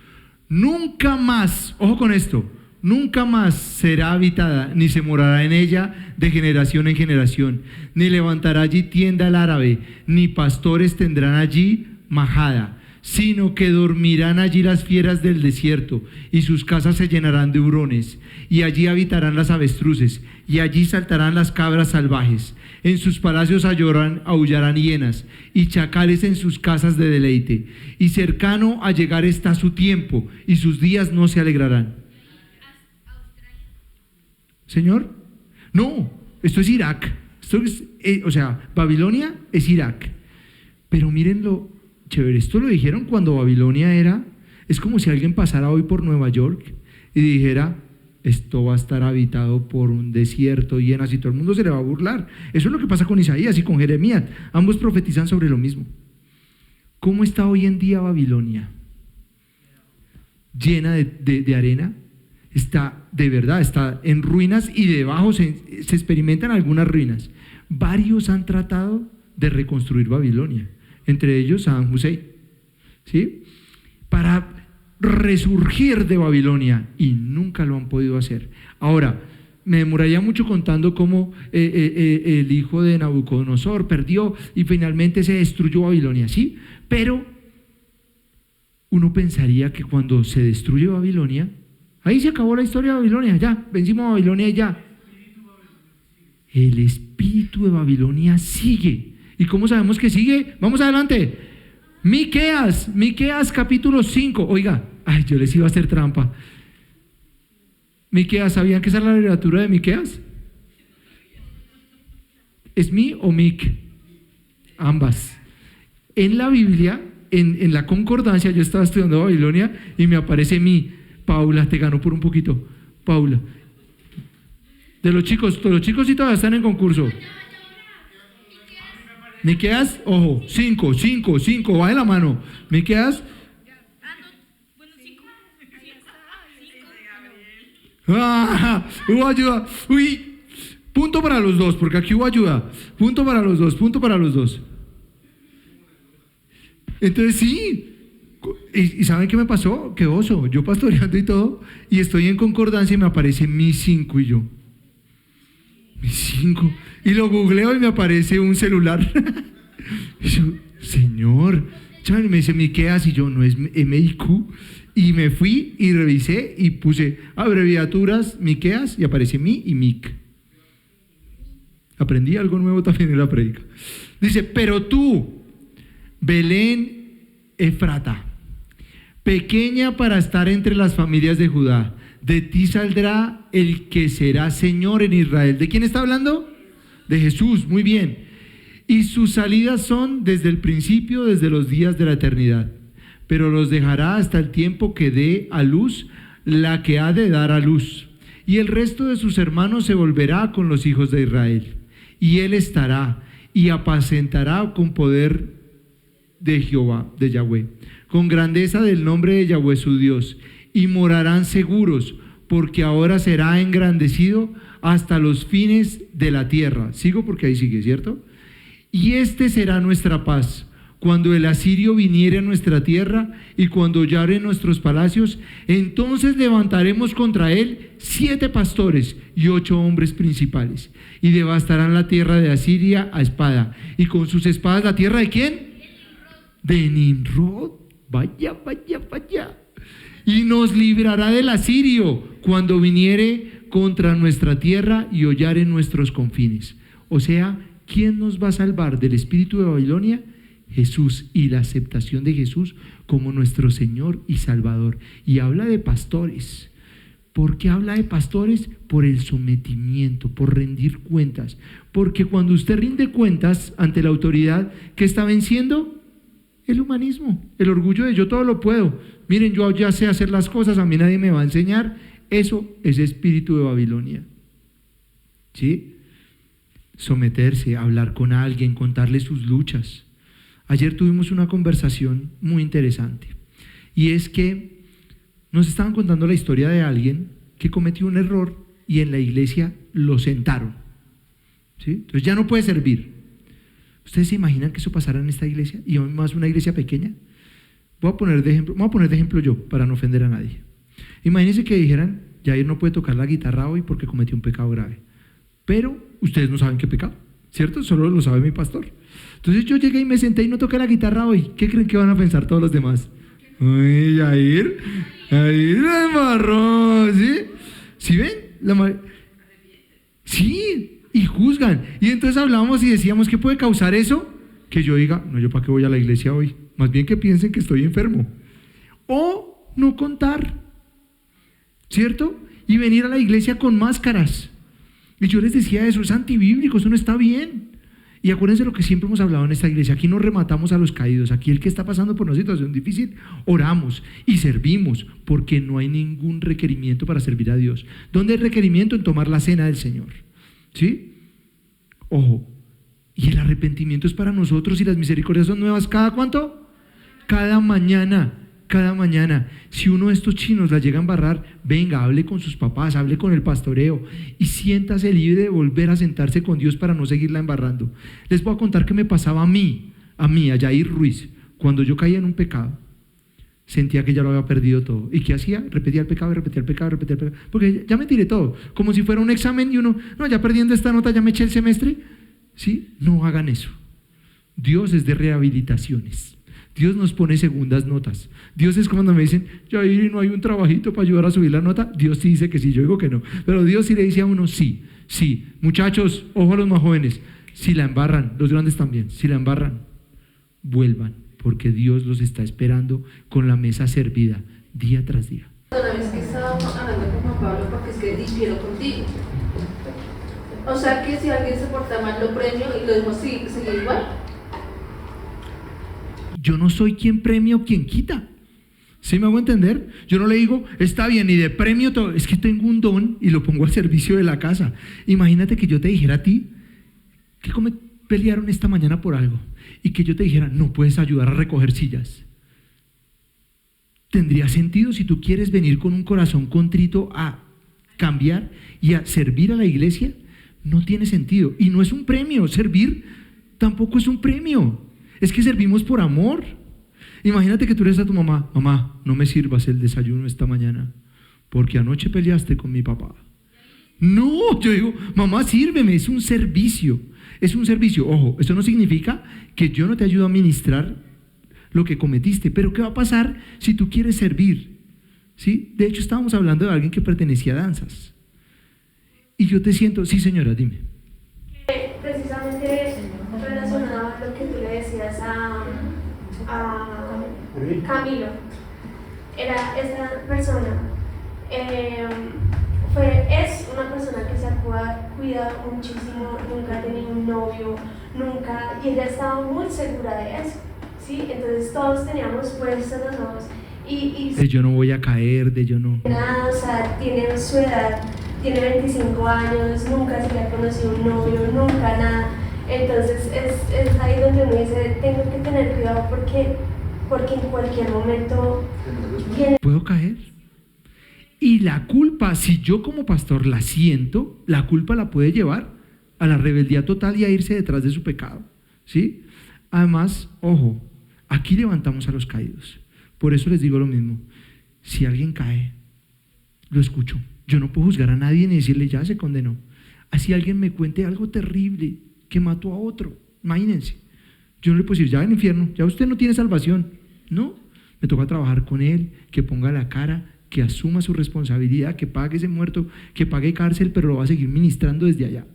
Nunca más, ojo con esto, nunca más será habitada, ni se morará en ella de generación en generación, ni levantará allí tienda el árabe, ni pastores tendrán allí majada, sino que dormirán allí las fieras del desierto, y sus casas se llenarán de hurones, y allí habitarán las avestruces, y allí saltarán las cabras salvajes. En sus palacios aullarán hienas, y chacales en sus casas de deleite. Y cercano a llegar está su tiempo, y sus días no se alegrarán. ¿Señor? No, esto es Irak. Esto es, Babilonia es Irak. Pero miren lo chévere, esto lo dijeron cuando Babilonia es como si alguien pasara hoy por Nueva York y dijera: esto va a estar habitado por un desierto, hienas, y todo el mundo se le va a burlar. Eso es lo que pasa con Isaías y con Jeremías. Ambos profetizan sobre lo mismo. ¿Cómo está hoy en día Babilonia? Llena de arena. Está, de verdad, está en ruinas, y debajo se experimentan algunas ruinas. Varios han tratado de reconstruir Babilonia, entre ellos Saddam Hussein, ¿sí? Para resurgir de Babilonia, y nunca lo han podido hacer. Ahora, me demoraría mucho contando cómo el hijo de Nabucodonosor perdió y finalmente se destruyó Babilonia, ¿sí? Pero uno pensaría que cuando se destruye Babilonia, ahí se acabó la historia de Babilonia, ya, vencimos a Babilonia y ya. El espíritu de Babilonia sigue. ¿Y cómo sabemos que sigue? Vamos adelante. Miqueas capítulo 5. Oiga, yo les iba a hacer trampa. Miqueas, ¿sabían que esa es la abreviatura de Miqueas? ¿Es mi o mic? Ambas. En la Biblia, en la concordancia, yo estaba estudiando Babilonia y me aparece mi. Paula, te ganó por un poquito. Paula. De los chicos sí todavía están en concurso. Miqueas, ojo, 5, baje la mano. Miqueas. Hubo ayuda. Punto para los dos, porque aquí hubo ayuda. Punto para los dos. Entonces sí. ¿Y saben qué me pasó? Qué oso, yo pastoreando y todo, y estoy en concordancia y me aparece mi 5 y yo. Mi 5. Y lo googleo y me aparece un celular. Y yo, Señor, me dice Miqueas, y yo, no es MIQ. Y me fui y revisé y puse abreviaturas Miqueas y aparece mi y mic. Aprendí algo nuevo también en la prédica. Dice: pero tú, Belén Efrata, pequeña para estar entre las familias de Judá, de ti saldrá el que será Señor en Israel. ¿De quién está hablando? De Jesús, muy bien. Y sus salidas son desde el principio, desde los días de la eternidad. Pero los dejará hasta el tiempo que dé a luz la que ha de dar a luz. Y el resto de sus hermanos se volverá con los hijos de Israel. Y él estará y apacentará con poder de Jehová, de Yahweh, con grandeza del nombre de Yahweh su Dios. Y morarán seguros, porque ahora será engrandecido hasta los fines de la tierra. Sigo porque ahí sigue, ¿cierto? Y este será nuestra paz, cuando el asirio viniere a nuestra tierra y cuando hollare en nuestros palacios, entonces levantaremos contra él 7 pastores y 8 hombres principales, y devastarán la tierra de Asiria a espada, y con sus espadas la tierra ¿de quién? De Nimrod. Vaya. Y nos librará del asirio cuando viniere contra nuestra tierra y hollare en nuestros confines. O sea, ¿quién nos va a salvar del espíritu de Babilonia? Jesús, y la aceptación de Jesús como nuestro Señor y Salvador. Y habla de pastores, ¿Por qué habla de pastores? Por el sometimiento, por rendir cuentas. Porque cuando usted rinde cuentas ante la autoridad, ¿qué está venciendo? El humanismo, el orgullo de yo todo lo puedo. Miren, yo ya sé hacer las cosas, a mí nadie me va a enseñar. Eso es espíritu de Babilonia. ¿Sí? Someterse, hablar con alguien, contarle sus luchas. Ayer tuvimos una conversación muy interesante. Y es que nos estaban contando la historia de alguien que cometió un error y en la iglesia lo sentaron. ¿Sí? Entonces ya no puede servir. ¿Ustedes se imaginan que eso pasara en esta iglesia? Y aún más una iglesia pequeña. Voy a poner de ejemplo yo, para no ofender a nadie. Imagínense que dijeran, Jair no puede tocar la guitarra hoy porque cometió un pecado grave. Pero ustedes no saben qué pecado, ¿cierto? Solo lo sabe mi pastor. Entonces yo llegué y me senté y no toqué la guitarra hoy. ¿Qué creen que van a pensar todos los demás? Uy, Jair la embarró, ¿sí? ¿Sí ven? Sí, y juzgan. Y entonces hablábamos y decíamos, ¿qué puede causar eso? Que yo diga, no, yo para qué voy a la iglesia hoy. Más bien que piensen que estoy enfermo. O no contar, ¿cierto? Y venir a la iglesia con máscaras. Y yo les decía, eso es antibíblico, eso no está bien. Y acuérdense lo que siempre hemos hablado en esta iglesia, aquí no rematamos a los caídos, aquí el que está pasando por una situación difícil, oramos y servimos, porque no hay ningún requerimiento para servir a Dios. ¿Dónde hay requerimiento? En tomar la cena del Señor. ¿Sí? Ojo, y el arrepentimiento es para nosotros y las misericordias son nuevas, ¿cada cuánto? Cada mañana. Si uno de estos chinos la llega a embarrar, venga, hable con sus papás, hable con el pastoreo y siéntase libre de volver a sentarse con Dios para no seguirla embarrando. Les voy a contar qué me pasaba a mí, a Jair Ruiz, cuando yo caía en un pecado. Sentía que ya lo había perdido todo. ¿Y qué hacía? Repetía el pecado, porque ya me tiré todo, como si fuera un examen y uno, no, ya perdiendo esta nota ya me eché el semestre. ¿Sí? No hagan eso. Dios es de rehabilitaciones. Dios nos pone segundas notas. Dios es como cuando me dicen, Jair, no hay un trabajito para ayudar a subir la nota. Dios sí dice que sí, yo digo que no. Pero Dios sí le dice a uno, sí. Muchachos, ojo a los más jóvenes. Si la embarran, los grandes también, si la embarran, vuelvan, porque Dios los está esperando con la mesa servida día tras día. Una vez que estaba hablando con Juan Pablo, porque es que difiero contigo. O sea que si alguien se porta mal, lo premio y lo dejo seguir igual. Yo no soy quien premia o quien quita. ¿Sí me hago entender? Yo no le digo, está bien, y de premio todo. Es que tengo un don y lo pongo al servicio de la casa. Imagínate que yo te dijera a ti que pelearon esta mañana por algo y que yo te dijera, no puedes ayudar a recoger sillas. ¿Tendría sentido si tú quieres venir con un corazón contrito a cambiar y a servir a la iglesia? No tiene sentido. Y no es un premio. Servir tampoco es un premio. Es que servimos por amor. Imagínate que tú le dices a tu mamá, mamá, no me sirvas el desayuno esta mañana porque anoche peleaste con mi papá. No, yo digo, mamá, sírveme, es un servicio. Es un servicio. Ojo, eso no significa que yo no te ayudo a ministrar lo que cometiste, pero ¿qué va a pasar si tú quieres servir? ¿Sí? De hecho, estábamos hablando de alguien que pertenecía a danzas. Y yo te siento, sí señora, dime. Precisamente relacionado a lo que tú le decías a Camilo, era esa persona, es una persona que se ha cuidado muchísimo, nunca ha tenido un novio, y ella estaba muy segura de eso, ¿sí? Entonces todos teníamos puestos los ojos de yo no voy a caer, de yo no. Nada, o sea, tiene su edad, tiene 25 años, nunca se le ha conocido un novio, nunca nada. Entonces es ahí donde uno dice, tengo que tener cuidado porque en cualquier momento puedo caer. Y la culpa, si yo como pastor la siento, la culpa la puede llevar a la rebeldía total y a irse detrás de su pecado, ¿sí? Además, ojo, aquí levantamos a los caídos. Por eso les digo lo mismo. Si alguien cae, lo escucho. Yo no puedo juzgar a nadie ni decirle ya se condenó. Así alguien me cuente algo terrible, que mató a otro, imagínense. Yo no le puedo decir ya en el infierno, ya usted no tiene salvación. No, me toca trabajar con él, que ponga la cara, que asuma su responsabilidad, que pague ese muerto, que pague cárcel, pero lo va a seguir ministrando desde allá.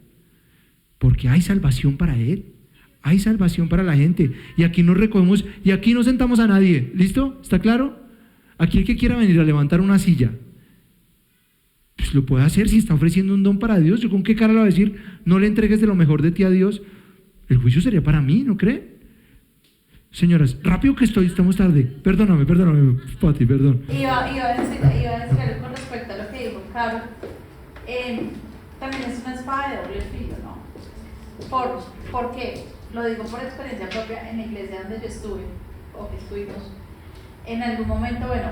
Porque hay salvación para él. Hay salvación para la gente. Y aquí nos recogemos y aquí no sentamos a nadie. ¿Listo? ¿Está claro? Aquí el que quiera venir a levantar una silla Pues lo puede hacer si está ofreciendo un don para Dios. ¿Yo con qué cara le voy a decir, no le entregues de lo mejor de ti a Dios? El juicio sería para mí, ¿no cree? Señoras, rápido que estoy, estamos tarde. Perdóname, Pati, perdón. Iba a decir algo con respecto a lo que dijo Carol. También es una espada de doble filo, ¿no? ¿Por qué? Lo digo por experiencia propia en la iglesia donde yo estuve, o que estuvimos. En algún momento, bueno,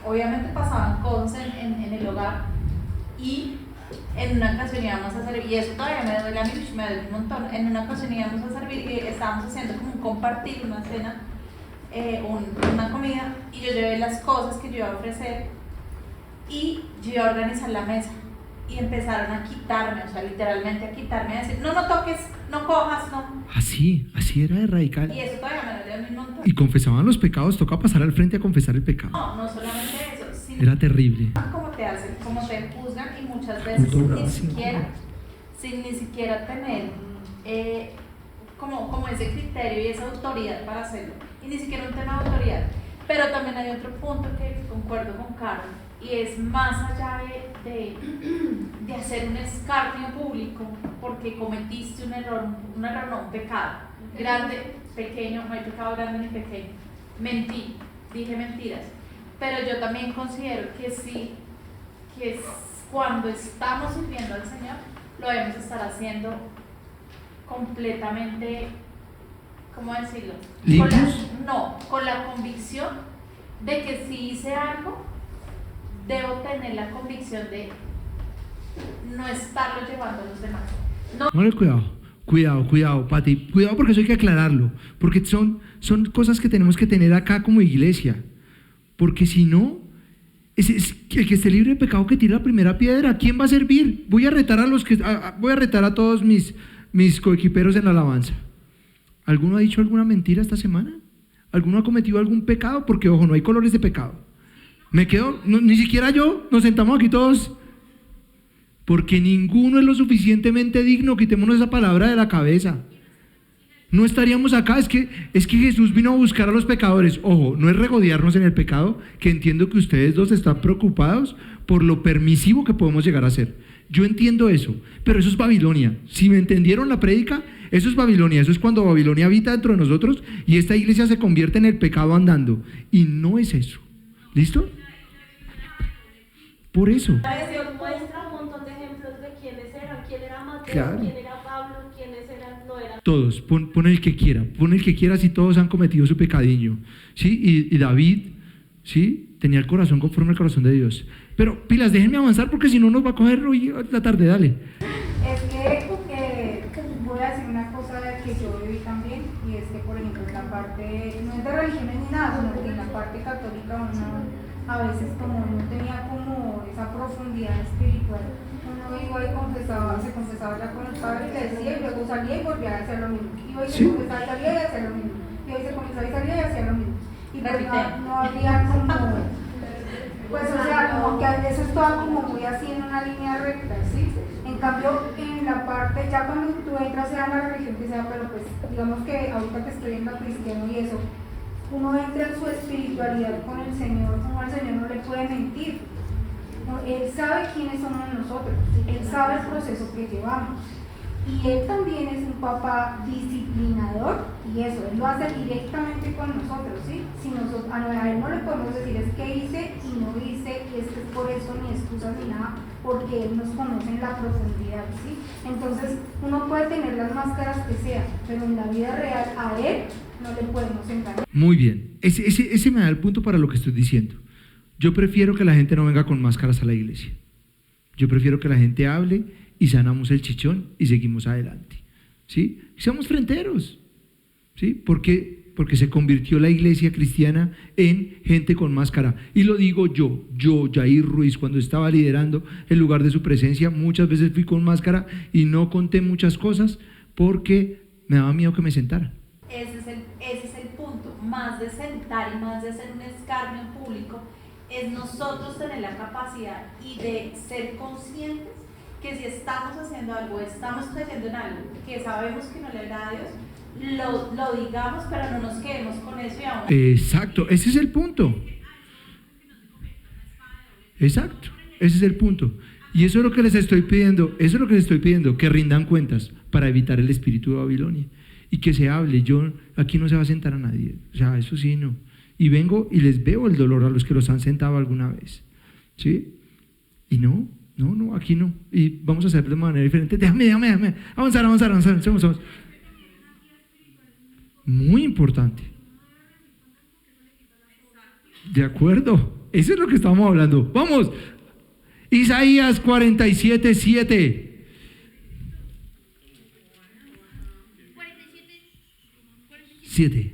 obviamente pasaban cosas en el hogar, y en una ocasión íbamos a servir, y eso todavía me duele a mí, me duele un montón. En una ocasión íbamos a servir y estábamos haciendo como un compartir, una cena, una comida, y yo llevé las cosas que yo iba a ofrecer y yo iba a organizar la mesa, y empezaron a quitarme, o sea, literalmente a quitarme, a decir, no toques, no cojas, no. Así era de radical. Y eso todavía me duele un montón. Y confesaban los pecados, toca pasar al frente a confesar el pecado. No solamente eso, sino Era terrible. como te juzgan, y muchas veces sin ni siquiera tener como ese criterio y esa autoridad para hacerlo, y ni siquiera un tema de autoridad. Pero también hay otro punto que concuerdo con Carol, y es más allá de hacer un escarnio público porque cometiste un error, no, un pecado grande, pequeño, no hay pecado grande ni pequeño, mentí, dije mentiras, pero yo también considero que sí, que cuando estamos sirviendo al Señor, lo debemos estar haciendo completamente, ¿cómo decirlo? ¿Limpios? Con la convicción de que si hice algo, debo tener la convicción de no estarlo llevando a los demás. Bueno, cuidado, Pati, cuidado, porque eso hay que aclararlo, porque son cosas que tenemos que tener acá como iglesia, porque si no, es el que esté libre de pecado que tire la primera piedra. ¿Quién va a servir? Voy a retar a todos mis coequiperos en la alabanza. ¿Alguno ha dicho alguna mentira esta semana? ¿Alguno ha cometido algún pecado? Porque, ojo, no hay colores de pecado. Me quedo, ni siquiera yo, nos sentamos aquí todos, porque ninguno es lo suficientemente digno. Quitémonos esa palabra de la cabeza. No estaríamos acá. Es que Jesús vino a buscar a los pecadores. Ojo, no es regodearnos en el pecado, que entiendo que ustedes dos están preocupados por lo permisivo que podemos llegar a ser. Yo entiendo eso, pero eso es Babilonia. Si me entendieron la prédica, eso es Babilonia. Eso es cuando Babilonia habita dentro de nosotros y esta iglesia se convierte en el pecado andando. Y no es eso. ¿Listo? Por eso. Muestra un montón de ejemplos de quiénes eran, quién era Mateo, Claro. quién era Pablo, quiénes eran, no eran. Todos, pon el que quiera, si todos han cometido su pecadillo, ¿sí? Y David, ¿sí? Tenía el corazón conforme al corazón de Dios. Pero pilas, déjenme avanzar porque si no nos va a coger hoy la tarde, dale. Es que voy a decir una cosa que yo viví también, y es que, por ejemplo, en la parte, no es de religiones ni nada, sino que en la parte católica uno a veces como no tenía como esa profundidad espiritual, uno iba y se confesaba ya con el padre y le decía, y luego salía y volvía a hacer lo mismo, iba y se confesaba y salía y hacía lo mismo, iba y se confesaba y salía y hacía lo mismo, y pues no había como, pues o sea, como que eso estaba como muy así en una línea recta, ¿sí? En cambio, en la parte, ya cuando tú entras sea la religión que sea, pero pues digamos que ahorita que estoy en la cristiana y eso, uno entra en su espiritualidad con el Señor, como al Señor no le puede mentir. Él sabe quiénes somos nosotros, Él sabe el proceso que llevamos. Y Él también es un papá disciplinador, y eso, Él lo hace directamente con nosotros, ¿sí? Si nosotros, a Él no le podemos decir es que hice y no hice, y es que es por eso ni excusas ni nada, porque Él nos conoce en la profundidad, ¿sí? Entonces, uno puede tener las máscaras que sea, pero en la vida real a Él no le podemos engañar. Muy bien, ese me da el punto para lo que estoy diciendo. Yo prefiero que la gente no venga con máscaras a la iglesia. Yo prefiero que la gente hable y sanamos el chichón y seguimos adelante, ¿sí? Seamos fronteros, ¿sí? Porque se convirtió la iglesia cristiana en gente con máscara. Y lo digo yo, Jair Ruiz, cuando estaba liderando el lugar de su presencia, muchas veces fui con máscara y no conté muchas cosas porque me daba miedo que me sentara. Ese es el punto, más de sentar y más de hacer un escarnio público, es nosotros tener la capacidad y de ser conscientes que si estamos haciendo algo, estamos creyendo en algo que sabemos que no le agrada a Dios, lo digamos, pero no nos quedemos con eso y aún. Exacto, ese es el punto. Exacto, Ese es el punto. Y eso es lo que les estoy pidiendo, eso es lo que les estoy pidiendo, que rindan cuentas para evitar el espíritu de Babilonia. Y que se hable. Aquí no se va a sentar a nadie. O sea, eso sí, no. Y vengo y les veo el dolor a los que los han sentado alguna vez. ¿Sí? Y no, aquí no. Y vamos a hacerlo de manera diferente. Déjame. Avanzar. Vamos. Muy importante. De acuerdo. Eso es lo que estamos hablando. Vamos. Isaías 47:7. 7.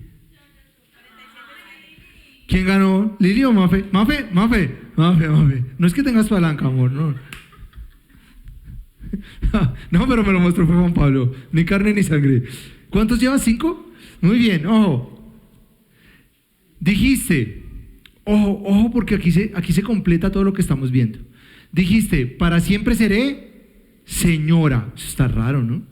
¿Quién ganó? ¿Lili o Mafe? Mafe. No es que tengas palanca, amor, no. No, pero me lo mostró fue Juan Pablo. Ni carne ni sangre. ¿Cuántos llevas? 5. Muy bien, ojo. Dijiste, ojo, porque aquí se completa todo lo que estamos viendo. Dijiste, para siempre seré señora. Eso está raro, ¿no?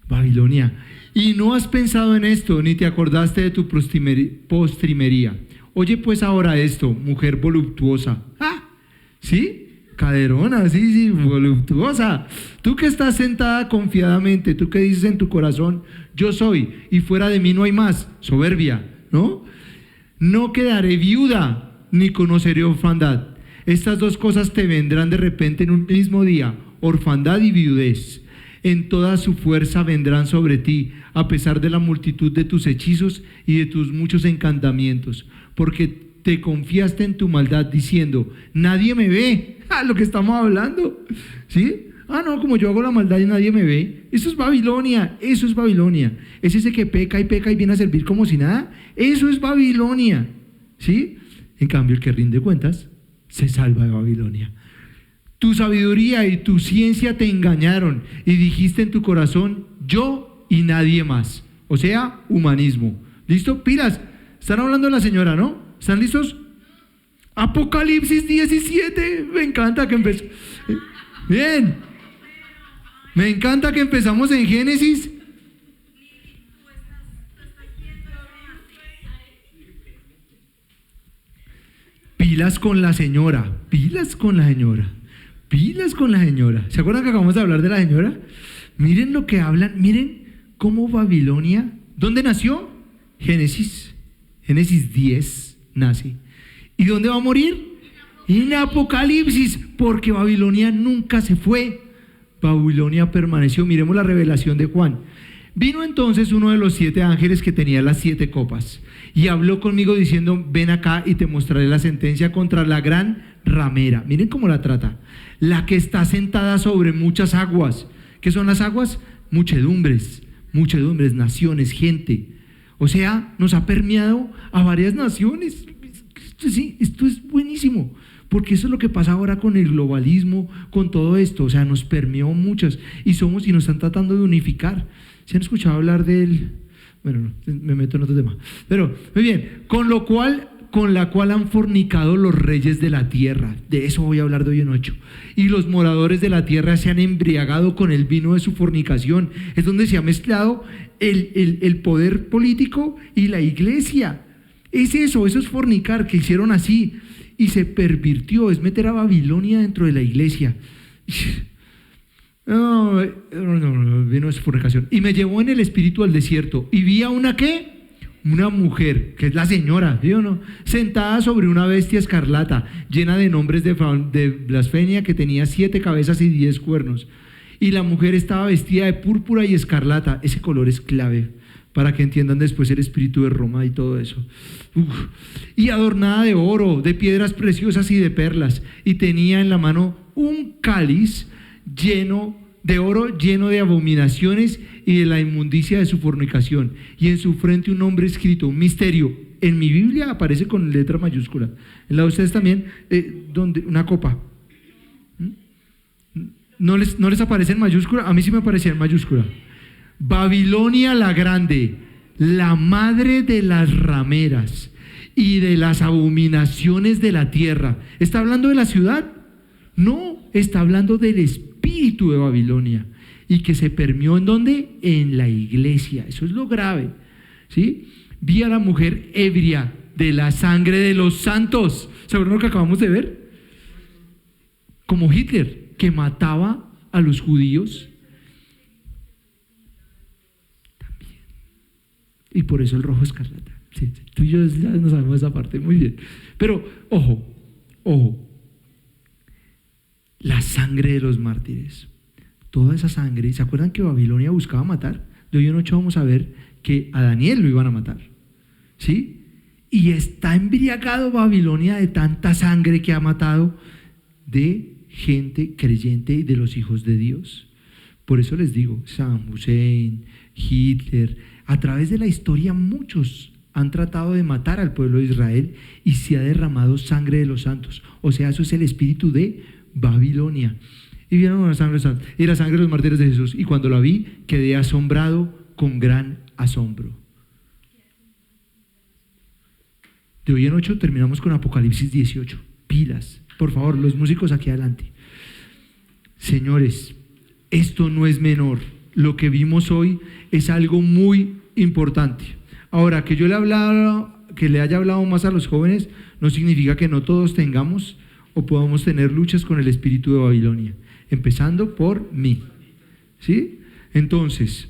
Babilonia. Y no has pensado en esto, ni te acordaste de tu postrimería. Oye pues ahora esto, mujer voluptuosa. ¿Sí? Caderona, sí, voluptuosa. Tú que estás sentada confiadamente, tú que dices en tu corazón, yo soy, y fuera de mí no hay más. Soberbia, ¿no? No quedaré viuda, ni conoceré orfandad. Estas dos cosas te vendrán de repente en un mismo día, orfandad y viudez. En toda su fuerza vendrán sobre ti, a pesar de la multitud de tus hechizos y de tus muchos encantamientos, porque te confiaste en tu maldad diciendo, nadie me ve. Lo que estamos hablando, ¿sí? No, como yo hago la maldad y nadie me ve. Eso es Babilonia. Es ese que peca y viene a servir como si nada. Eso es Babilonia, ¿sí? En cambio, el que rinde cuentas se salva de Babilonia. Tu sabiduría y tu ciencia te engañaron y dijiste en tu corazón, yo y nadie más. O sea, humanismo. ¿Listo? Pilas. Están hablando de la señora, ¿no? ¿Están listos? Apocalipsis 17. Me encanta que empezó. Bien. Me encanta que empezamos en Génesis. Pilas con la señora. ¿Se acuerdan que acabamos de hablar de la señora? Miren lo que hablan, miren cómo Babilonia, ¿dónde nació? Génesis 10 nace. ¿Y dónde va a morir? En Apocalipsis, porque Babilonia nunca se fue. Babilonia permaneció. Miremos la revelación de Juan. Vino entonces uno de los 7 ángeles que tenía las 7 copas y habló conmigo diciendo, ven acá y te mostraré la sentencia contra la gran ramera. Miren cómo la trata. La que está sentada sobre muchas aguas. ¿Qué son las aguas? Muchedumbres, naciones, gente. O sea, nos ha permeado a varias naciones. Esto es buenísimo, porque eso es lo que pasa ahora con el globalismo, con todo esto. O sea, nos permeó muchas y nos están tratando de unificar. ¿Se han escuchado hablar del? Bueno, no, me meto en otro tema. Pero, muy bien, con la cual han fornicado los reyes de la tierra. De eso voy a hablar de hoy en 8. Y los moradores de la tierra se han embriagado con el vino de su fornicación. Es donde se ha mezclado el poder político y la iglesia. Es eso es fornicar, que hicieron así. Y se pervirtió, es meter a Babilonia dentro de la iglesia. No, vino de su fornicación. Y me llevó en el espíritu al desierto. Y vi a una ¿qué? Una mujer, que es la señora, ¿sí o no? Sentada sobre una bestia escarlata, llena de nombres de blasfemia, que tenía 7 cabezas y 10 cuernos. Y la mujer estaba vestida de púrpura y escarlata. Ese color es clave para que entiendan después el espíritu de Roma y todo eso. Y adornada de oro, de piedras preciosas y de perlas. Y tenía en la mano un cáliz lleno de oro, lleno de abominaciones y de la inmundicia de su fornicación, y en su frente un nombre escrito, un misterio. En mi Biblia aparece con letra mayúscula, en la de ustedes también, donde una copa. ¿No les aparece en mayúscula? A mí sí me aparecía en mayúscula. Babilonia la grande, la madre de las rameras y de las abominaciones de la tierra. ¿Está hablando de la ciudad? No, está hablando del espíritu de Babilonia, y que se permeó ¿en dónde? En la iglesia. Eso es lo grave, ¿sí? Vi a la mujer ebria de la sangre de los santos. ¿Se acuerdan lo que acabamos de ver? como Hitler, que mataba a los judíos. También. Y por eso el rojo escarlata. Sí, tú y yo ya no sabemos esa parte muy bien. Pero, ojo, la sangre de los mártires. Toda esa sangre. ¿Se acuerdan que Babilonia buscaba matar? De hoy en 8 vamos a ver que a Daniel lo iban a matar. ¿Sí? Y está embriagado Babilonia de tanta sangre que ha matado de gente creyente y de los hijos de Dios. Por eso les digo, Saddam Hussein, Hitler, a través de la historia muchos han tratado de matar al pueblo de Israel y se ha derramado sangre de los santos. O sea, eso es el espíritu de Babilonia. Y vieron la sangre de los santos y la sangre de los mártires de Jesús. Y cuando la vi, quedé asombrado con gran asombro. De hoy en 8 terminamos con Apocalipsis 18. Pilas, por favor, los músicos aquí adelante. Señores, esto no es menor. Lo que vimos hoy es algo muy importante. Ahora, que yo le haya hablado más a los jóvenes, no significa que no todos tengamos o podamos tener luchas con el espíritu de Babilonia, empezando por mí. ¿Sí? Entonces,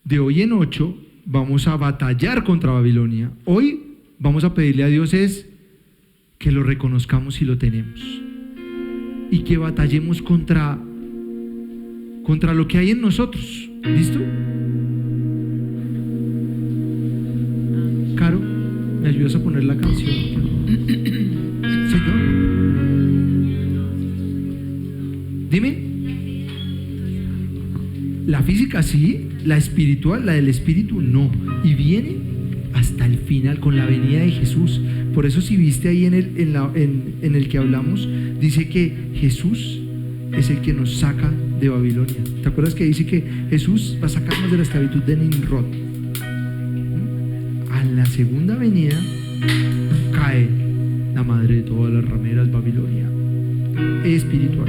de hoy en 8 vamos a batallar contra Babilonia. Hoy vamos a pedirle a Dios es que lo reconozcamos si lo tenemos y que batallemos contra lo que hay en nosotros. ¿Listo? Caro, ¿me ayudas a poner la canción? Señor, dime. La física sí, la espiritual, la del espíritu no. Y viene hasta el final con la venida de Jesús. Por eso si viste ahí en el que hablamos, dice que Jesús es el que nos saca de Babilonia. ¿Te acuerdas que dice que Jesús va a sacarnos de la esclavitud de Nimrod? A la segunda venida cae la madre de todas las rameras, Babilonia espiritual.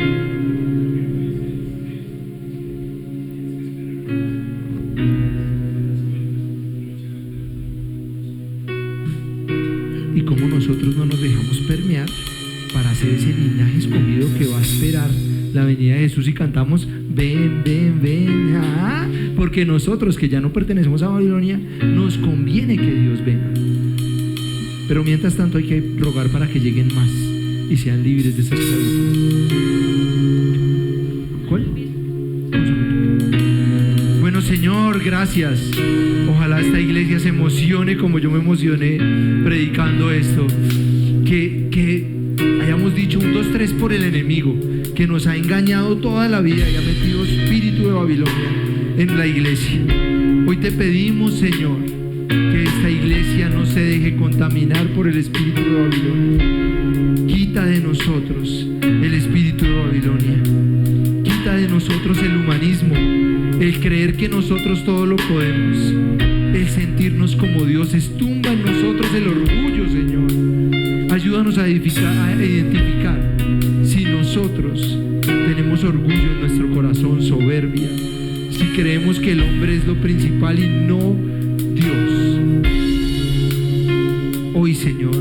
Y como nosotros no nos dejamos permear para ser ese linaje escogido que va a esperar la venida de Jesús y cantamos ven, ven, ven, porque nosotros que ya no pertenecemos a Babilonia nos conviene que Dios venga. Pero mientras tanto hay que rogar para que lleguen más y sean libres de esa esclavitud. ¿Cuál? Bueno, Señor, gracias. Ojalá esta iglesia se emocione como yo me emocioné predicando esto. Que hayamos dicho 1, 2, 3 por el enemigo que nos ha engañado toda la vida y ha metido espíritu de Babilonia en la iglesia. Hoy te pedimos, Señor, que esta iglesia no se deje contaminar por el espíritu de Babilonia. Quita de nosotros el espíritu de Babilonia. Quita de nosotros el humanismo, el creer que nosotros todo lo podemos, el sentirnos como dioses. Tumba en nosotros el orgullo, Señor. Ayúdanos a identificar si nosotros tenemos orgullo en nuestro corazón, soberbia, si creemos que el hombre es lo principal y no Dios. Hoy, Señor,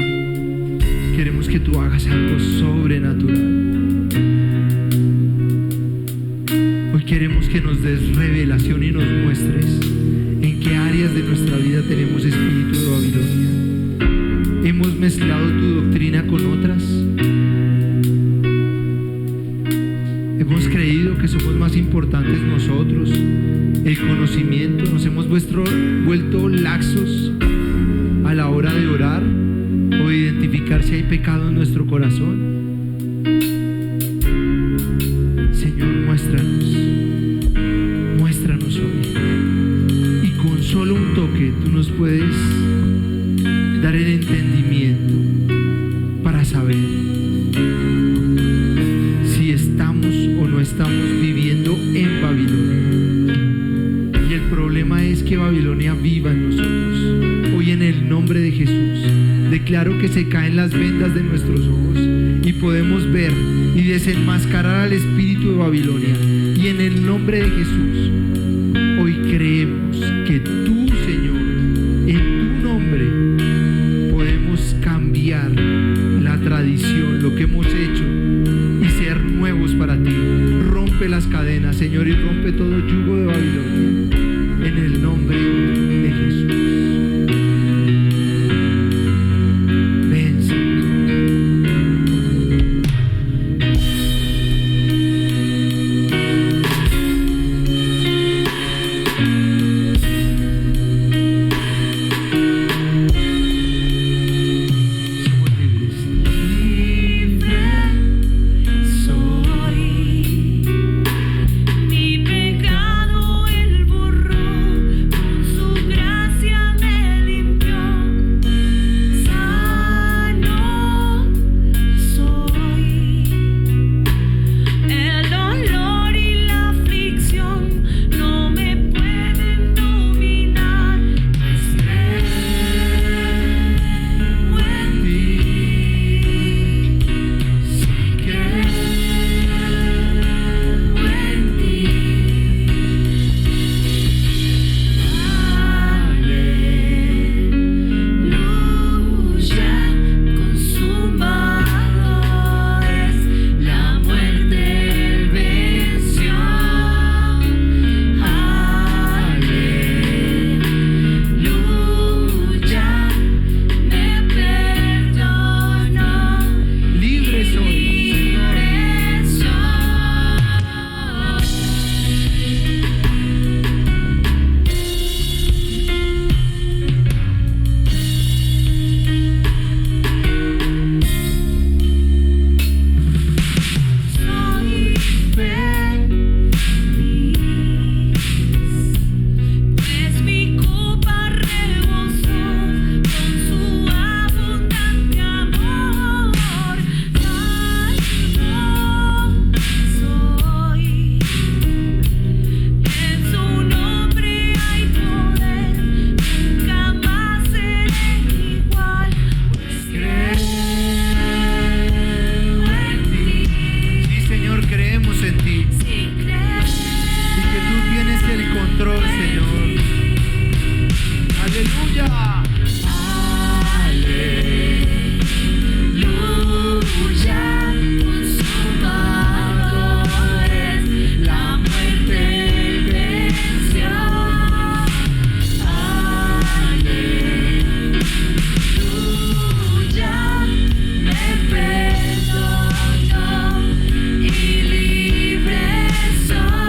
queremos que tú hagas algo sobrenatural. Hoy queremos que nos des revelación y nos muestres en qué áreas de nuestra vida tenemos espíritu de Babilonia. ¿Hemos mezclado tu doctrina con otras? ¿Hemos creído que somos más importantes nosotros? El conocimiento, nos hemos vuelto laxos a la hora de orar o identificar si hay pecado en nuestro corazón. Señor, muéstranos hoy. Y con solo un toque tú nos puedes dar el entendimiento para saber si estamos o no estamos viviendo en Babilonia. Y el problema es que Babilonia viva en nosotros. Hoy en el nombre de Jesús declaro que se caen las vendas de nuestros ojos y podemos ver y desenmascarar al espíritu de Babilonia. Y en el nombre de Jesús hoy creemos que tú, Señor, en tu nombre podemos cambiar la tradición, lo que hemos hecho control, Señor. Aleluya. Aleluya, consumado es, la muerte venció. Aleluya, me perdonó y libre soy.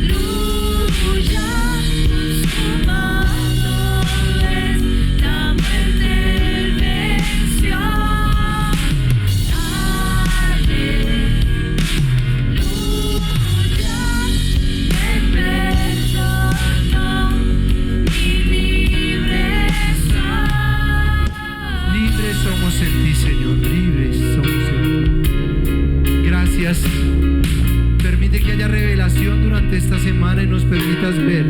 Aleluya, consumado es, la muerte venció. Aleluya, me perdonó y libre soy. Libres somos en ti, Señor, libres somos en ti. Gracias. Permite que haya revelación durante esta semana y nos permitas ver